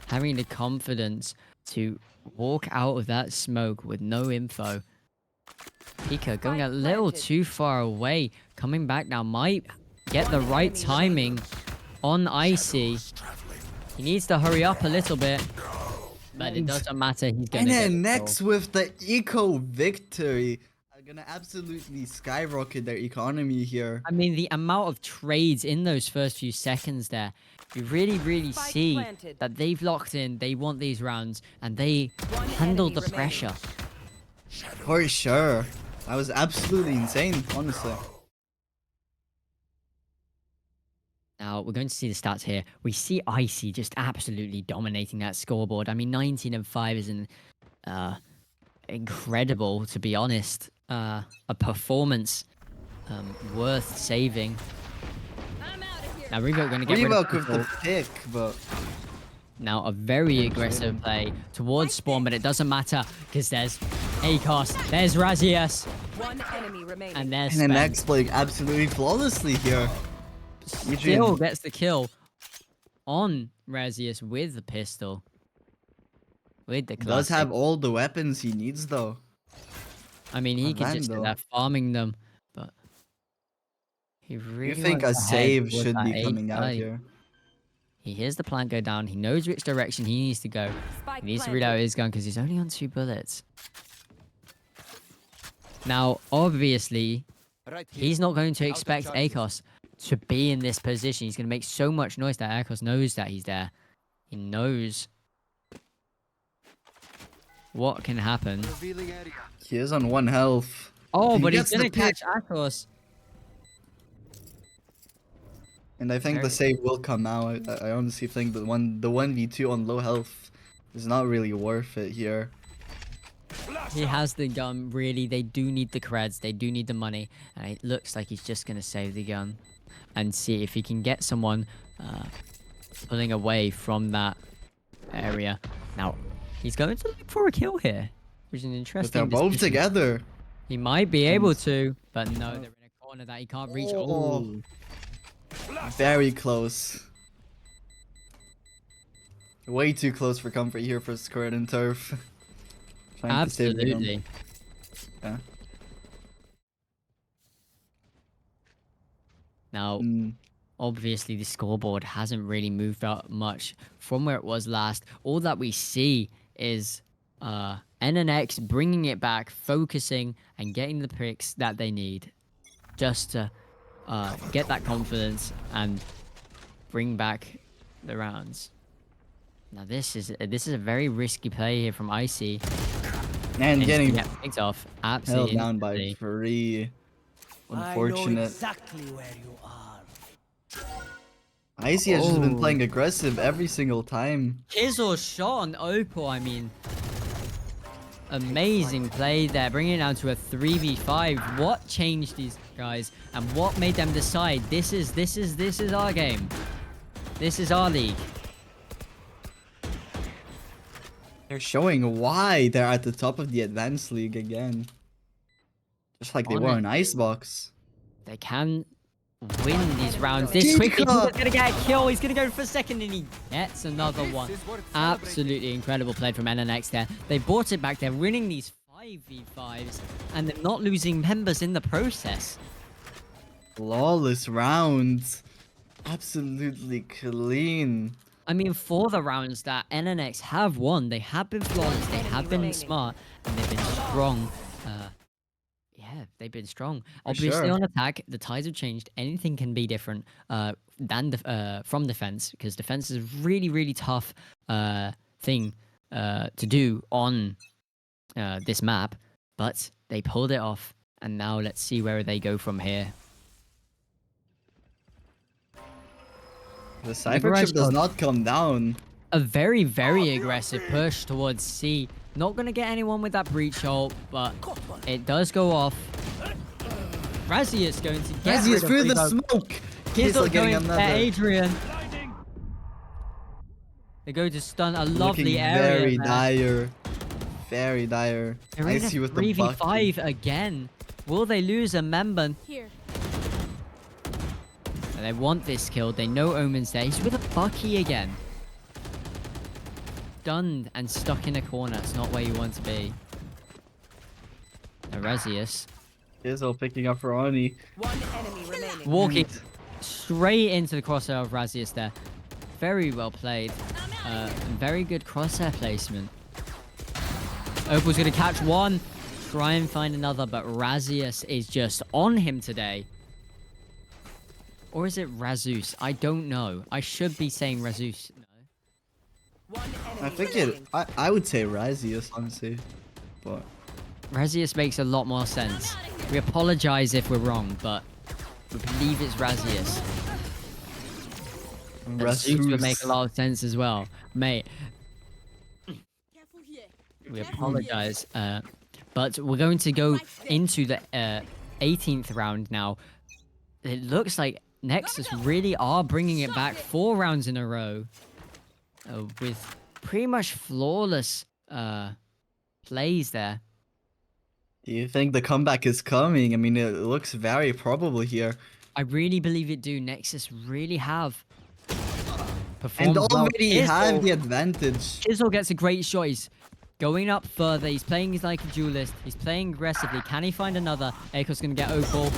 Having the confidence to walk out of that smoke with no info. Pika going a Spike little planted. too far away. Coming back now might get the right enemy timing on Icy. He needs to hurry up a little bit. But it And doesn't matter. He's going to get the kill. NNX with the eco victory. Are gonna absolutely skyrocket their economy here. I mean, the amount of trades in those first few seconds there, you really Spike see planted. that they've locked in, they want these rounds, and they One handled the enemy remaining. pressure. For sure. That was absolutely insane, honestly. Now, we're going to see the stats here. We see Icy just absolutely dominating that scoreboard. I mean, 19 and 5 is an incredible, to be honest. A performance worth saving. I'm out of here. Now, Revoke going to get rid of Revoke with the people. pick, but Now, a very aggressive play towards Spawn, but it doesn't matter because there's Acos, there's Razius, One enemy remaining. and there's NNX Spence. playing absolutely flawlessly here. Still Adrian. gets the kill on Razius with the pistol. With the classic. Does have all the weapons he needs though. I mean, he can just sit Orlando. there farming them, but he really You think a wants to head save towards should that be A coming out side. here. He hears the plant go down. He knows which direction he needs to go. Spike He needs to planted. reload his gun because he's only on 2 bullets. Now, obviously, Right here. he's not going to Out of expect charges. Akos to be in this position. He's going to make so much noise that Akos knows that he's there. He knows what can happen. Revealing area. He is on 1 health. Oh, He but he's gets the going to pick. catch Akos. And I think the Very- save will come out. I honestly think the 1v2 on low health is not really worth it here. He has the gun, really. They do need the creds. They do need the money. And it looks like he's just going to save the gun and see if he can get someone pulling away from that area. Now, he's going to look for a kill here, which is an But interesting they're both decision. together. He might be able to, but no, they're in a corner that he can't reach. Oh. Oh, Very close. Way too close for comfort here for Squirt and Turf. Trying to save the gun. absolutely. Yeah. Now, Mm. obviously the scoreboard hasn't really moved up much from where it was last. All that we see is NNX bringing it back, focusing and getting the picks that they need just to get that confidence and bring back the rounds. Now this is a very risky play here from Icy. And getting picked off held absolutely down by instantly. 3. I know Unfortunate. exactly where you are. Icy has just been Oh. playing aggressive every single time. Kizzle's shot on Opal, I mean, amazing play there, bringing it down to a 3v5. What changed these guys, and what made them decide this is our game, this is our league? They're showing why they're at the top of the Advanced League again. Just like they were in Icebox. They can win these rounds this quickly. He's Chica! gonna get a kill. He's gonna go for second, and he gets another one. Absolutely incredible play from NNX there. They brought it back. They're winning these 5v5s, and they're not losing members in the process. Flawless rounds. Absolutely clean. I mean, for the rounds that NNX have won, they have been flawless, they have been smart, and they've been strong. Yeah, they've been strong. Obviously, sure. on attack, the tides have changed. Anything can be different from defense, because defense is a really, really tough thing to do on this map. But they pulled it off, and now let's see where they go from here. The Cypher chip does not come down. A very, very aggressive push towards C. Not going to get anyone with that breach ult, but it does go off. Razius going to get Razius rid of through the Revo. smoke. Kizzle getting going for Adrian. They go to stun a lovely Looking area. very there. dire. Very dire. They're in a Icy with the 3v5 bucket. again. Will they lose a member? Here. And they want this kill. They know Omen's there. He's with a Bucky again. Stunned and stuck in a corner. It's not where you want to be. Razius Kizzle picking up Ronnie. One enemy remaining. walking straight into the crosshair of Razius there. Very well played. And very good crosshair placement. Opal's going to catch one. Try and find another, but Razius is just on him today. Or is it Razus? I don't know. I should be saying Razus. No. One enemy I think remaining. I would say Razius, honestly. But Razius makes a lot more sense. We apologize if we're wrong, but we believe it's Razius. Razus would make a lot of sense as well. Mate, Careful here. we apologize. But we're going to go into the 18th round now. It looks like Nexus really are bringing it back 4 rounds in a row with pretty much flawless plays there. do you think the comeback is coming? I mean, it looks very probable here. I really believe it do. Nexus really have performed And well. already have Kizzle- the advantage. Kizzle gets a great shot. He's going up further. He's playing like a duelist. He's playing aggressively. Can he find another? Aiko's going to get Opal.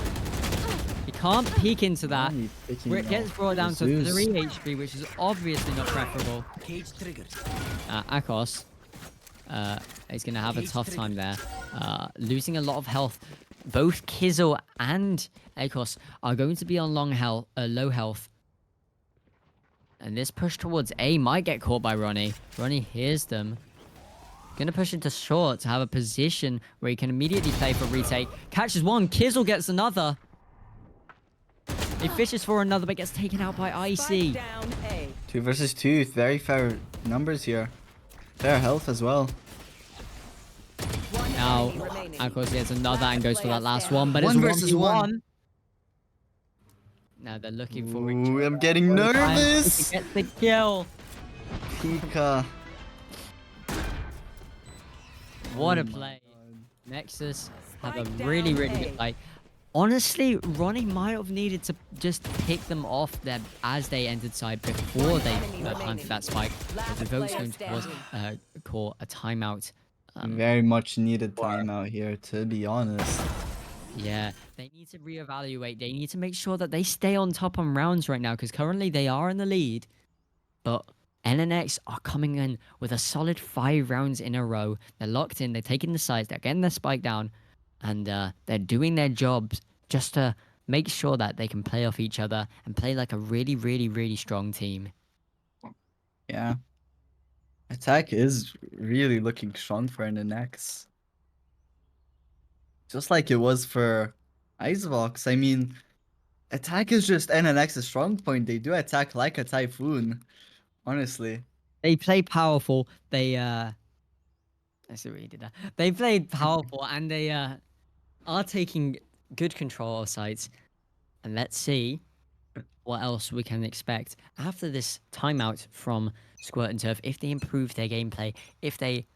He can't peek into that. Ronnie picking Where it gets off brought down to Zeus. 3 HP, which is obviously not preferable. Cage triggered. Akos is going to have a tough time there. Losing a lot of health. Both Kizzle and Akos are going to be on low health. And this push towards A might get caught by Ronnie. Ronnie hears them. Gonna push into short to have a position where he can immediately play for retake. Catches one. Kizzle gets another. He fishes for another, but gets taken out by Icy. Spike down A. 2 versus 2. Very fair numbers here. Fair health as well. One Now, enemy remaining. Akos gets another and goes for that last one, but it's 1 versus 1v1. Now they're looking for each Ooh, I'm getting other. nervous. He gets the kill. Pika. What a Oh my play. God. Nexus have Spike a down really, really A. good play. Honestly, Ronnie might have needed to just pick them off there as they entered side before they planted that spike. But the vote's going to call a timeout. Very much needed timeout here, to be honest. Yeah, they need to reevaluate. They need to make sure that they stay on top on rounds right now because currently they are in the lead. But NNX are coming in with a solid 5 rounds in a row. They're locked in. They're taking the sides. They're getting their spike down, and they're doing their jobs just to make sure that they can play off each other and play like a really, really, really strong team. Yeah. Attack is really looking strong for NNX. Just like it was for Icebox. I mean, attack is just NNX's strong point. They do attack like a typhoon, honestly. They play powerful. I see what you did there. They played powerful and they are taking good control of sites. And let's see what else we can expect after this timeout from Squirt and Turf. If they improve their gameplay, if they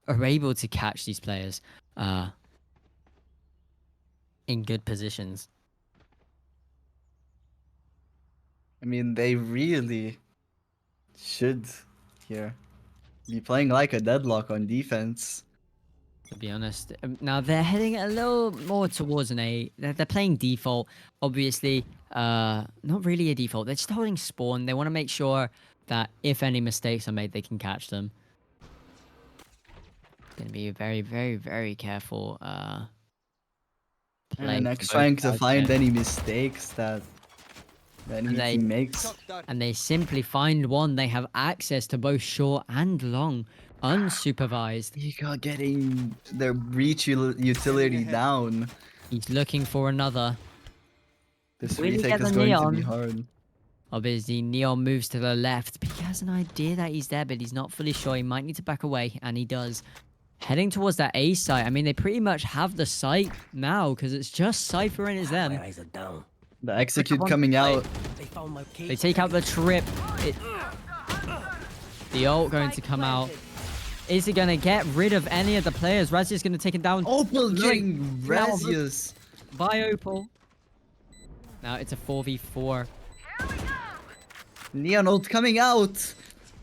are able to catch these players in good positions. I mean, they really should here be playing like a deadlock on defense. To be honest, now they're heading a little more towards an A. They're playing default, obviously. Not really a default. They're just holding spawn. They want to make sure that if any mistakes are made, they can catch them. Gonna be very, very, very careful. Play And from next both trying to sides find here. any mistakes that the enemy they- team makes. And they simply find one. They have access to both short and long, unsupervised. Giga getting their breach utility down. He's looking for another. This Will he retake get is the going to be neon? hard. Obviously, Neon moves to the left, but he has an idea that he's there, but he's not fully sure. He might need to back away, and he does. Heading towards that A site. I mean, they pretty much have the site now, because it's just Cypher and it's them. My eyes are down. The execute One coming play. out. They found my cage. They take out the trip. The ult going to come out. Is he going to get rid of any of the players? Razia's going to take him down. Opal getting Now, Razius. by Opal. Now it's a 4v4. Neon ult coming out.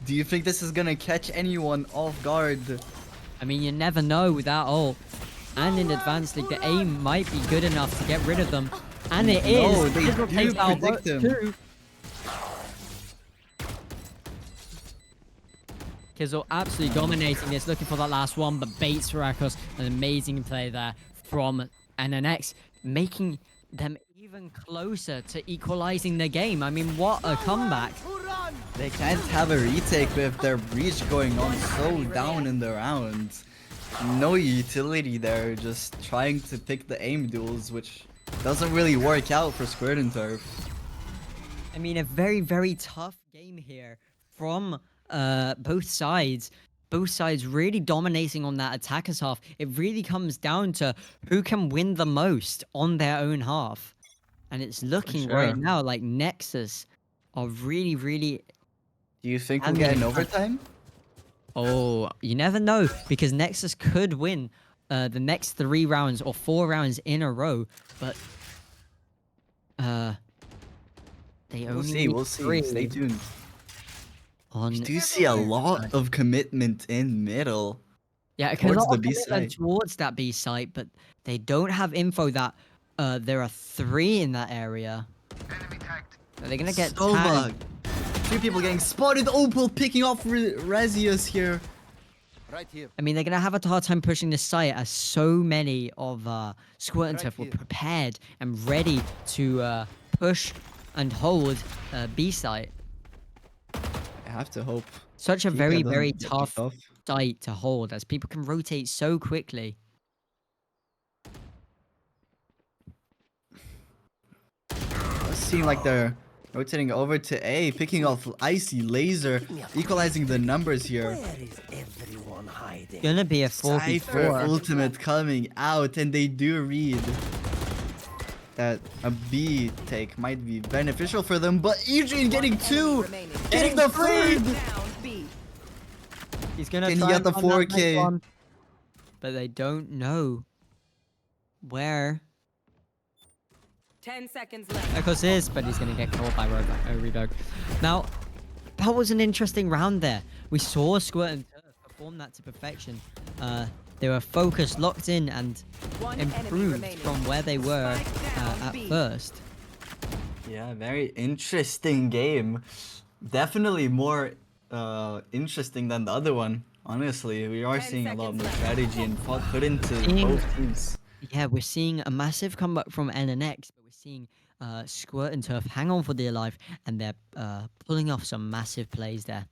Do you think this is gonna catch anyone off guard? I mean, you never know with that ult. And in Advanced League, the aim might be good enough to get rid of them. And it is. No, they Fizzle do takes out predict both them. two. Kizzle absolutely dominating this, looking for that last one, but baits Rakos. An amazing play there from NNX, making them even closer to equalizing the game. I mean, what a comeback. They can't have a retake with their breach going on so down in the round. No utility there, just trying to pick the aim duels, which doesn't really work out for Squirt and Turf. I mean, a very, very tough game here from both sides. Both sides really dominating on that attacker's half. It really comes down to who can win the most on their own half. And it's looking right sure. now like Nexus are really, really... Do you think we'll And get they an have- overtime? Oh, you never know, because Nexus could win the next 3 rounds or 4 rounds in a row, but they We'll only see, need we'll see. 3 Stay tuned. on... You do see a lot of commitment in middle. Yeah, because towards a lot the of B commitment site. towards that B site, but they don't have info that there are 3 in that area. Are they gonna get Sova. tagged? 3 people getting spotted. Opal picking off Razius here. Right here. I mean, they're gonna have a hard time pushing this site as so many of Squirt and Right Turf were here. prepared and ready to push and hold B site. I have to hope. Such a Giga very, doesn't very get tough picked off. site to hold as people can rotate so quickly. Does seem like they're rotating over to A, picking off Icy Laser, equalizing the numbers here. Where is everyone hiding? Gonna be a Cypher 4v4. ultimate coming out, and they do read that a B take might be beneficial for them, but Adrian getting 2, Remaining. getting the 3rd. Down B. He's gonna Can he try get and the find that next 4K? one, but they don't know where 10 seconds left. Echoes is, but he's gonna get caught by Revoke. Now, that was an interesting round there. We saw Squirt and Turf perform that to perfection. They were focused, locked in, and One enemy improved remaining. from where they were Spike down at B. first. Yeah, very interesting game. Definitely more interesting than the other one. Honestly, we are 10 seeing a lot seconds more left. strategy and thought put into Seeing- both teams. Yeah, we're seeing a massive comeback from NNX, but we're seeing Squirt and Turf hang on for dear life, and they're pulling off some massive plays there.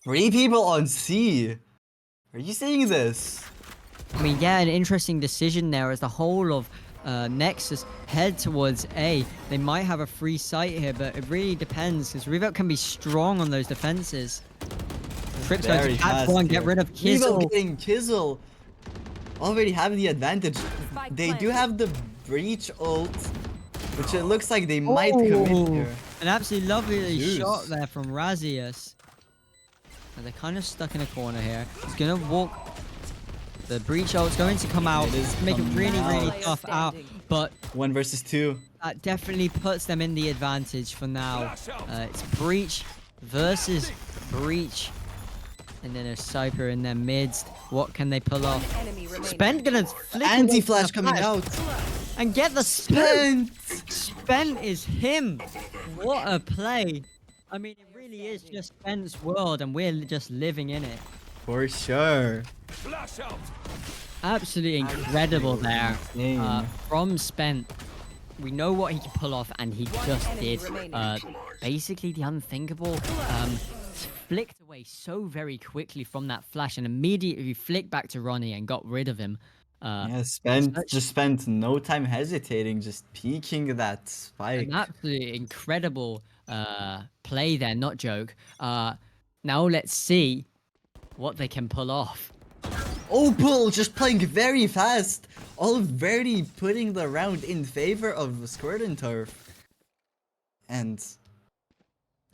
3 people on C. Are you seeing this? I mean, yeah, an interesting decision there as the whole of Nexus head towards A. They might have a free site here, but it really depends because Revoke can be strong on those defenses. Trick's going Very to catch fast one, get here. rid of Evo Kizzle. getting Kizzle. Already have the advantage. Spike They do planted. have the breach ult, which it looks like they might commit Oh, here. an absolutely lovely Zeus. shot there from Razius. And they're kind of stuck in a corner here. He's going to walk. The breach ult's going to come out. It is Make it coming really, really out. tough out. But 1 versus 2. that definitely puts them in the advantage for now. It's breach versus breach. And then a Cypher in their midst. What can they pull off? Enemy remaining. Spent gonna flick away Anti-flash from coming the out. flash and get the spent. Spent. Spent is him. What a play. I mean, it really is just Spent's world, and we're just living in it. For sure. Flash out. Absolutely incredible there Insane. from Spent. We know what he can pull off, and he just enemy did remaining. basically the unthinkable. Flicked away so very quickly from that flash, and immediately flicked back to Ronnie and got rid of him. Yeah, such- just spent no time hesitating, just peeking that spike. An absolutely incredible play there, not joke. Now let's see what they can pull off. Opal just playing very fast, already putting the round in favor of Squirt and Turf. And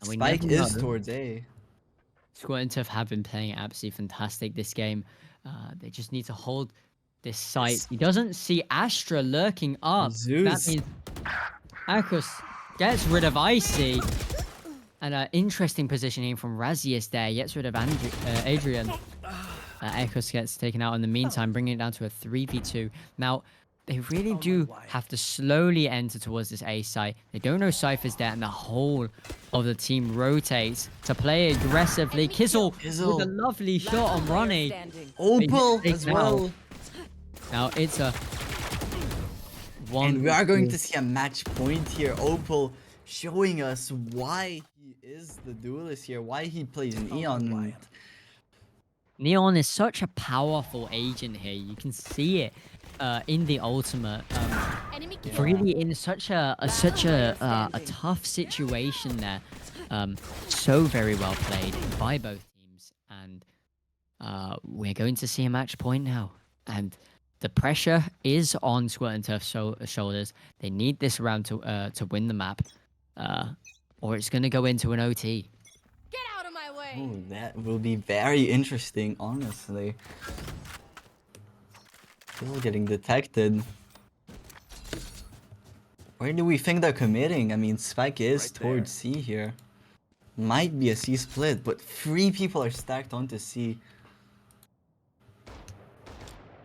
And we Spike never is know. towards A. Squirt and Tuff have been playing absolutely fantastic this game. They just need to hold this site. He doesn't see Astra lurking up. That Zeus. means Akos gets rid of Icy. And an interesting positioning from Razius there. Gets rid of Adrian. Ekos gets taken out in the meantime, bringing it down to a 3v2. Now, they really do have to slowly enter towards this A site. They don't know Cypher's there, and the whole of the team rotates to play aggressively. Kizzle Kizzle. with a lovely shot on Ronnie. Standing. Opal They as now- well. Now, it's a 1. And we are going to see a match point here. Opal showing us why he is the duelist here, why he plays Neon. Neon is such a powerful agent here. You can see it in the ultimate. Really in such a tough situation there. So very well played by both teams, and we're going to see a match point now. And the pressure is on Squirt and Turf's shoulders. They need this round to win the map, or it's going to go into an OT. Get out of my way. Oh, that will be very interesting, honestly. Still getting detected. Where do we think they're committing? I mean, Spike is Right towards C here. Might be a C split, but 3 people are stacked onto C.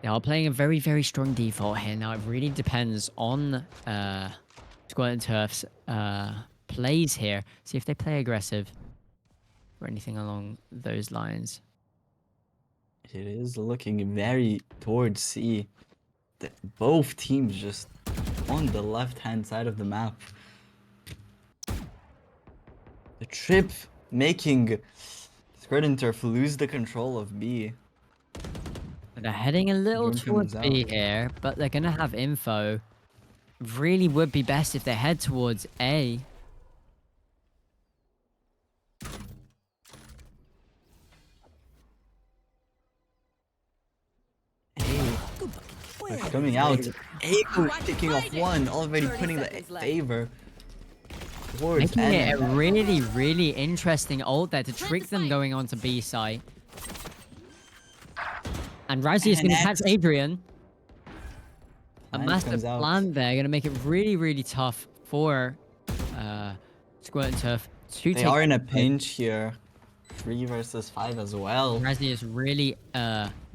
They are playing a very, very strong default here. Now, it really depends on Squirt and Turf's plays here. See if they play aggressive or anything along those lines. It is looking very towards C. Both teams just on the left-hand side of the map. The trip making Squirt and Turf lose the control of B. They're heading a little Drone towards comes B out. here, but they're going to have info. Really would be best if they head towards A. They're coming out. Aiko picking off one, already 30 putting the seconds left. favor towards Making it a N. really, really interesting ult there to trick them going on to B site. And Razzie is going to NNX. catch Adrian. A Plant massive comes out. plant there, going to make it really, really tough for Squirt and Turf to They take are in a the fight. pinch here. 3 versus 5 as well. Razzie is really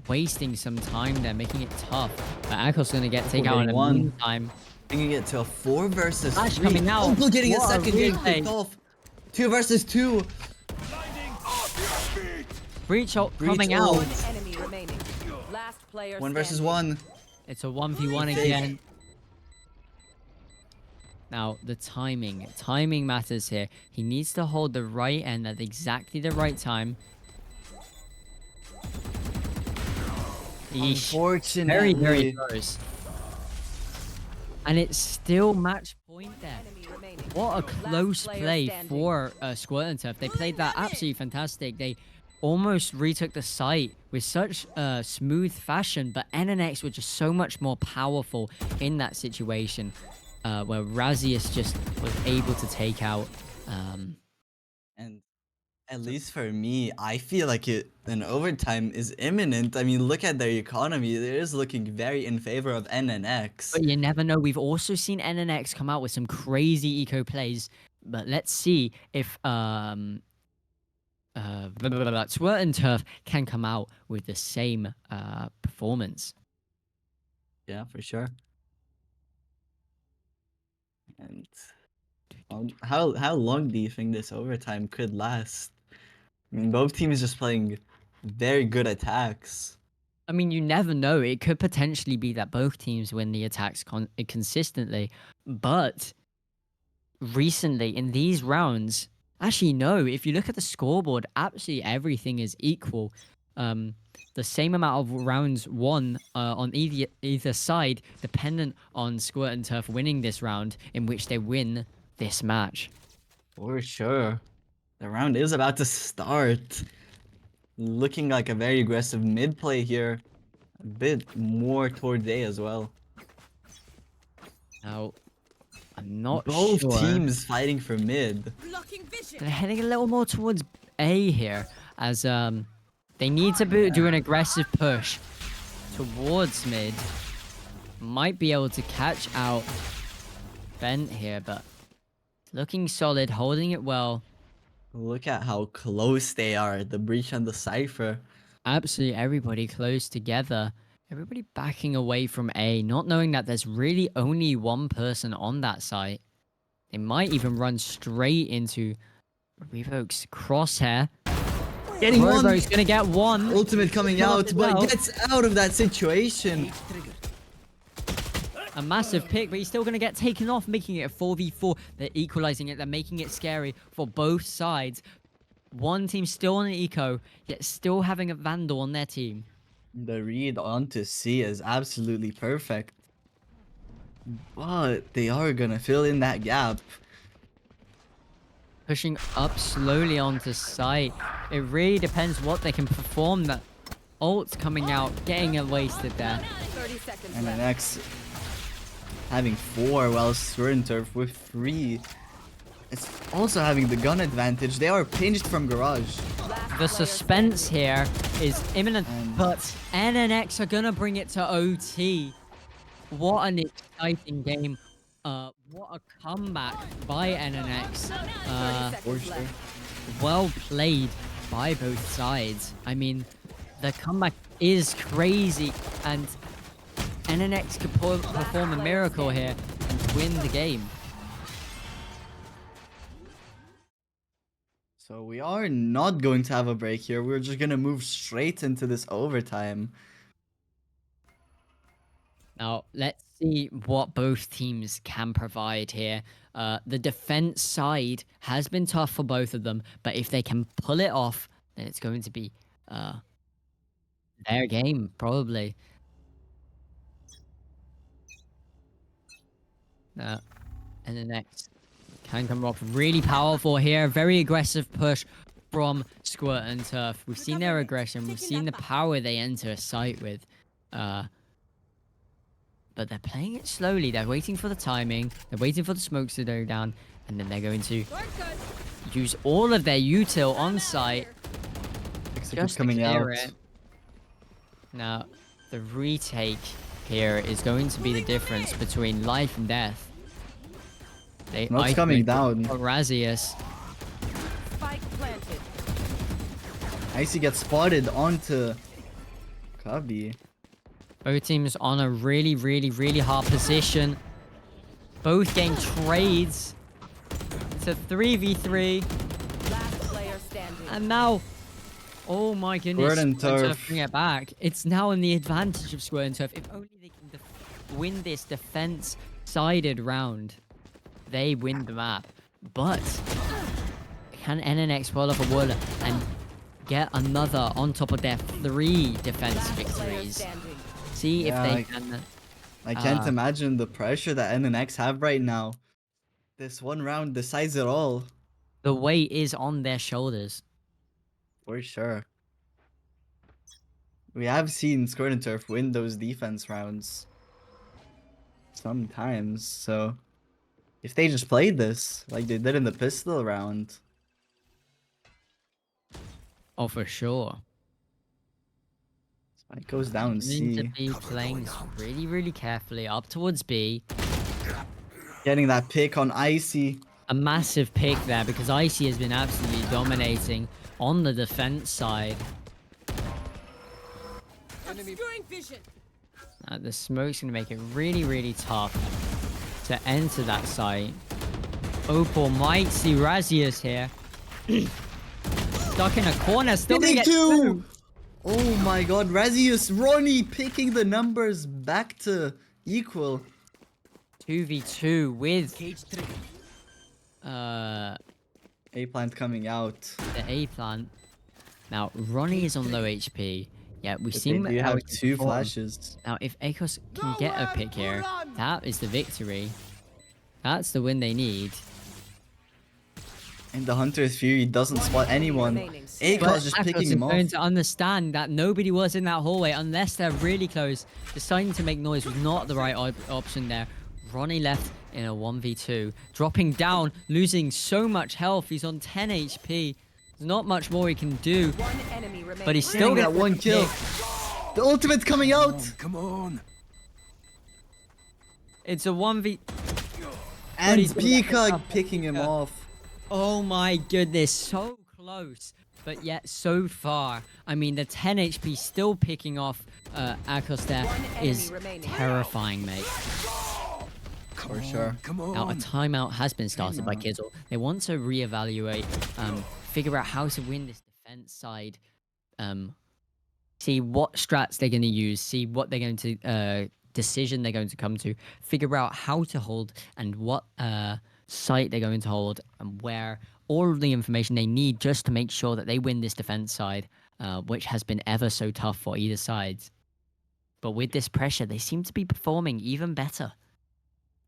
wasting some time there, making it tough. But Akos gonna get taken out in the getting one. meantime. Bringing it to a 4 versus Flash 3. coming out. Opal getting a What a second game replay. picked off. 2 versus 2. Breach ult Breach coming ult. out. One enemy remaining. Last player 1 versus standing. 1. It's a 1v1 Take. again. Now, the timing. Timing matters here. He needs to hold the right end at exactly the right time. Eesh. Unfortunately. Very close. And it's still match point there. Enemy remaining. What a close player play standing. for Squirt and Turf. They played that absolutely fantastic. They almost retook the site with such smooth fashion, but NNX were just so much more powerful in that situation, where Razius just was able to take out. And at least for me, I feel like an overtime is imminent. I mean, look at their economy. It is looking very in favor of NNX. But you never know. We've also seen NNX come out with some crazy eco plays. But let's see if Squirt and Turf can come out with the same performance. Yeah, for sure. And how long do you think this overtime could last? I mean, both teams just playing very good attacks. I mean, you never know. It could potentially be that both teams win the attacks consistently. But recently, in these rounds, actually, no. If you look at the scoreboard, absolutely everything is equal. The same amount of rounds won on either side, dependent on Squirt and Turf winning this round, in which they win this match. For sure. The round is about to start. Looking like a very aggressive mid play here. A bit more towards A as well. Now, I'm not Both sure. teams fighting for mid. Blocking vision. They're heading a little more towards A here, as they need to do an aggressive push towards mid. Might be able to catch out Bent here, but looking solid, holding it well. Look at how close they are. The breach and the cipher. Absolutely everybody close together. Everybody backing away from A, not knowing that there's really only one person on that site. They might even run straight into Revoke's crosshair. Getting one. Revoke's gonna get one. Ultimate coming Kill out, it but well. gets out of that situation. A massive pick, but he's still going to get taken off, making it a 4v4. They're equalizing it. They're making it scary for both sides. One team still on an eco, yet still having a Vandal on their team. The read onto C is absolutely perfect. But they are gonna fill in that gap. Pushing up slowly onto site. It really depends what they can perform. That ult's coming out, getting it wasted there. 30 seconds And the left. next having 4 while Squirt and Turf with 3. It's also having the gun advantage. They are pinched from garage. The suspense here is imminent, And- but NNX are gonna bring it to OT. What an exciting game. What a comeback by NNX. 30 For seconds sure. left. Well played by both sides. I mean, the comeback is crazy, and NNX could perform a miracle here and win the game. So we are not going to have a break here. We're just gonna move straight into this overtime. Now, let's see what both teams can provide here. The defense side has been tough for both of them, but if they can pull it off, then it's going to be their game, probably. And the next can come off really powerful here. Very aggressive push from Squirt and Turf. We've seen their aggression. We've seen the power they enter a site with. But they're playing it slowly. They're waiting for the timing. They're waiting for the smokes to go down. And then they're going to use all of their util on site. Execute Just to coming out. clear it. Now, the retake here is going to be the difference between life and death. They Smoke's coming down. Razius. Spike planted. Icy gets spotted onto Cubby. Both teams on a really, really, really hard position. Both getting trades. It's a 3v3. Last player standing. And now, oh my goodness, Squirt and Squirt Turf. bring it back. It's now in the advantage of Squirt and Turf. If only they can win this defense-sided round, they win the map. But can NNX pull off a wall and get another on top of their 3 defense Last player victories? standing. See Yeah, if they like- can. I can't imagine the pressure that NNX have right now. This one round decides it all. The weight is on their shoulders. For sure. We have seen Squirt and Turf win those defense rounds sometimes, so if they just played this like they did in the pistol round, Oh, for sure. it goes down They need to C. be playing this really, really carefully up towards B. Getting that pick on Icy. A massive pick there because Icy has been absolutely dominating on the defense side. Obscuring vision. The smoke's going to make it really, really tough to enter that site. Opal might see Razius here. Stuck in a corner, still gonna Hitting get through. 2! Oh my god, Razius, Ronnie picking the numbers back to equal. 2v2 with Cage trigger. A plant coming out. the A plant. Now, Ronnie is on low HP. Yeah, we've But seen they do how have he can 2 perform. flashes. Now, if Akos can get a pick here, that is the victory. That's the win they need. And the Hunter's Fury doesn't spot anyone. remaining. Akos just Akos picking is him going off. to understand that nobody was in that hallway unless they're really close. Deciding to make noise was not the right option there. Ronnie left in a 1v2, dropping down, losing so much health. He's on 10 HP. There's not much more he can do, One enemy remaining. but he's still Getting that gonna one get kill. picked. The ultimate's coming out! Come on. It's a 1v. And he's gonna get Peacock up. picking him Yeah. off. Oh my goodness, so close, but yet so far. I mean, the 10 HP still picking off Akos there One enemy is remaining. terrifying, mate. For sure. Come on. Now, a timeout has been started by Kizzle. They want to reevaluate, figure out how to win this defense side, see what strats they're going to use, see what they're going to, decision they're going to come to, figure out how to hold and what site they're going to hold and where, all of the information they need just to make sure that they win this defense side, which has been ever so tough for either side. But with this pressure, they seem to be performing even better.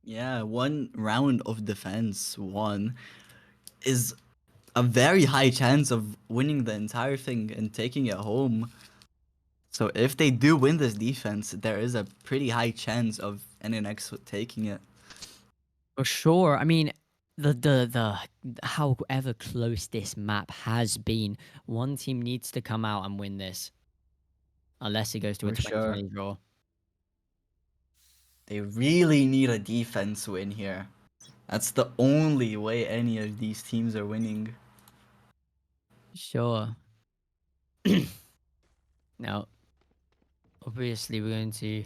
Yeah, one round of defense won is a very high chance of winning the entire thing and taking it home. So if they do win this defense, there is a pretty high chance of NNX taking it. For sure. I mean, the however close this map has been, one team needs to come out and win this, unless it goes to a For sure. 20-20 draw. They really need a defense win here. That's the only way any of these teams are winning. Sure. Now, obviously, we're going to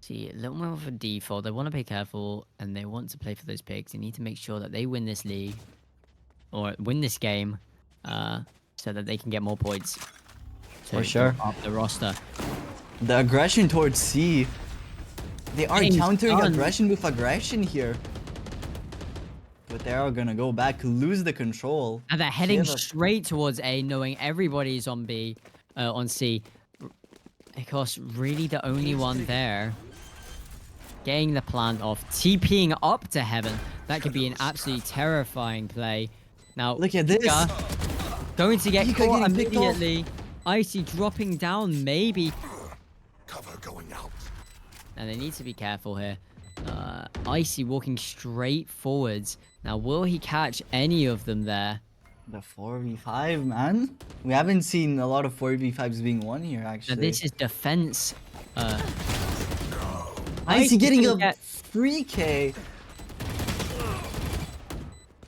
see a little more of a default. They want to be careful, and they want to play for those picks. They need to make sure that they win this league, or win this game, so that they can get more points. For sure. Up the roster. The aggression towards C. They are Getting countering stunned. aggression with aggression here. But they are gonna go back, lose the control. And they're heading Give us- straight towards A, knowing everybody's on B, on C. Of course, really the only one there. Getting the plant off, TPing up to heaven. That could be an absolutely terrifying play. Now, Look at this. Pika going to get Pika caught getting picked off. immediately. Icy dropping down, maybe. Cover going out. And they need to be careful here. Icy walking straight forwards. Now, will he catch any of them there? The 4v5, man. We haven't seen a lot of 4v5s being won here, Now, actually. this is defense. Icy getting a can get- free K.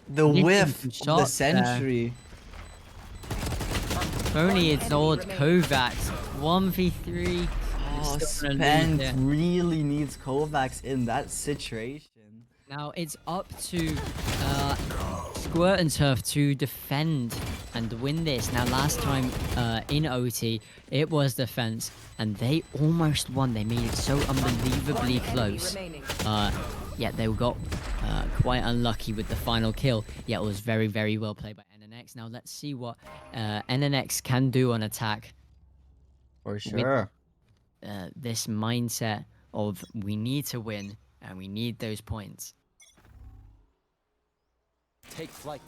The Getting whiff some of the shots there. century. If only it's old Kovacs. 1v3. Oh, Still gonna lose Spence it. really needs Kovacs in that situation. Now it's up to Squirt and Turf to defend and win this. Now last time in OT, it was defense, and they almost won. They made it so unbelievably close. Remaining. Yet they got quite unlucky with the final kill. Yet it was very, very well played by NNX. Now let's see what NNX can do on attack. For sure. This mindset of we need to win and we need those points. Take flight.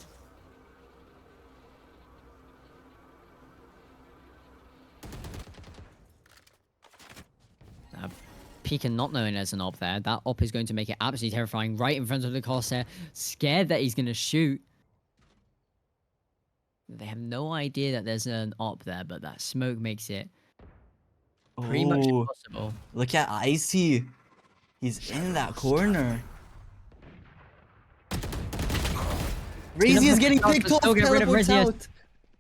Pika not knowing there's an op there. That op is going to make it absolutely terrifying right in front of the Corsair. Scared that he's going to shoot. They have no idea that there's an op there, but that smoke makes it pretty much Oh, impossible. look at Icy. He's in that corner. Razy is getting Still picked off. get rid of Teleports Razius. out.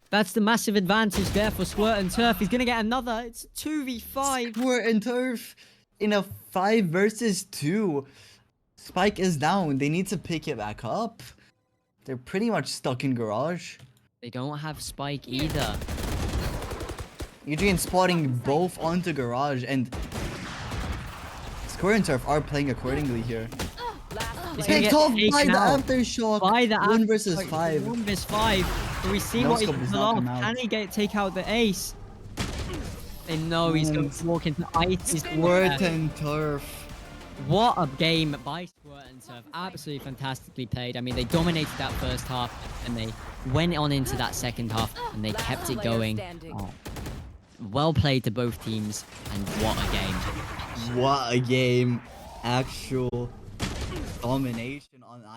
That's the massive advantage there for Squirt and Turf. He's going to get another. It's 2v5. Squirt and Turf in a 5 versus 2. Spike is down. They need to pick it back up. They're pretty much stuck in garage. They don't have Spike either. Adrian spotting both onto garage, and Squirt and Turf are playing accordingly here. He's gonna Picked get off by taken the out. aftershock. By the 1 versus 5. 1 vs 5. But we see what he No can scope is pull not off. come out. Can he take out the ace? They know he's going to walk into ice. Squirt and Turf. What a game by Squirt and Turf. Absolutely fantastically played. I mean, they dominated that first half and they went on into that second half and they kept it going. Oh, well played to both teams, and what a game. What a game. Actual domination on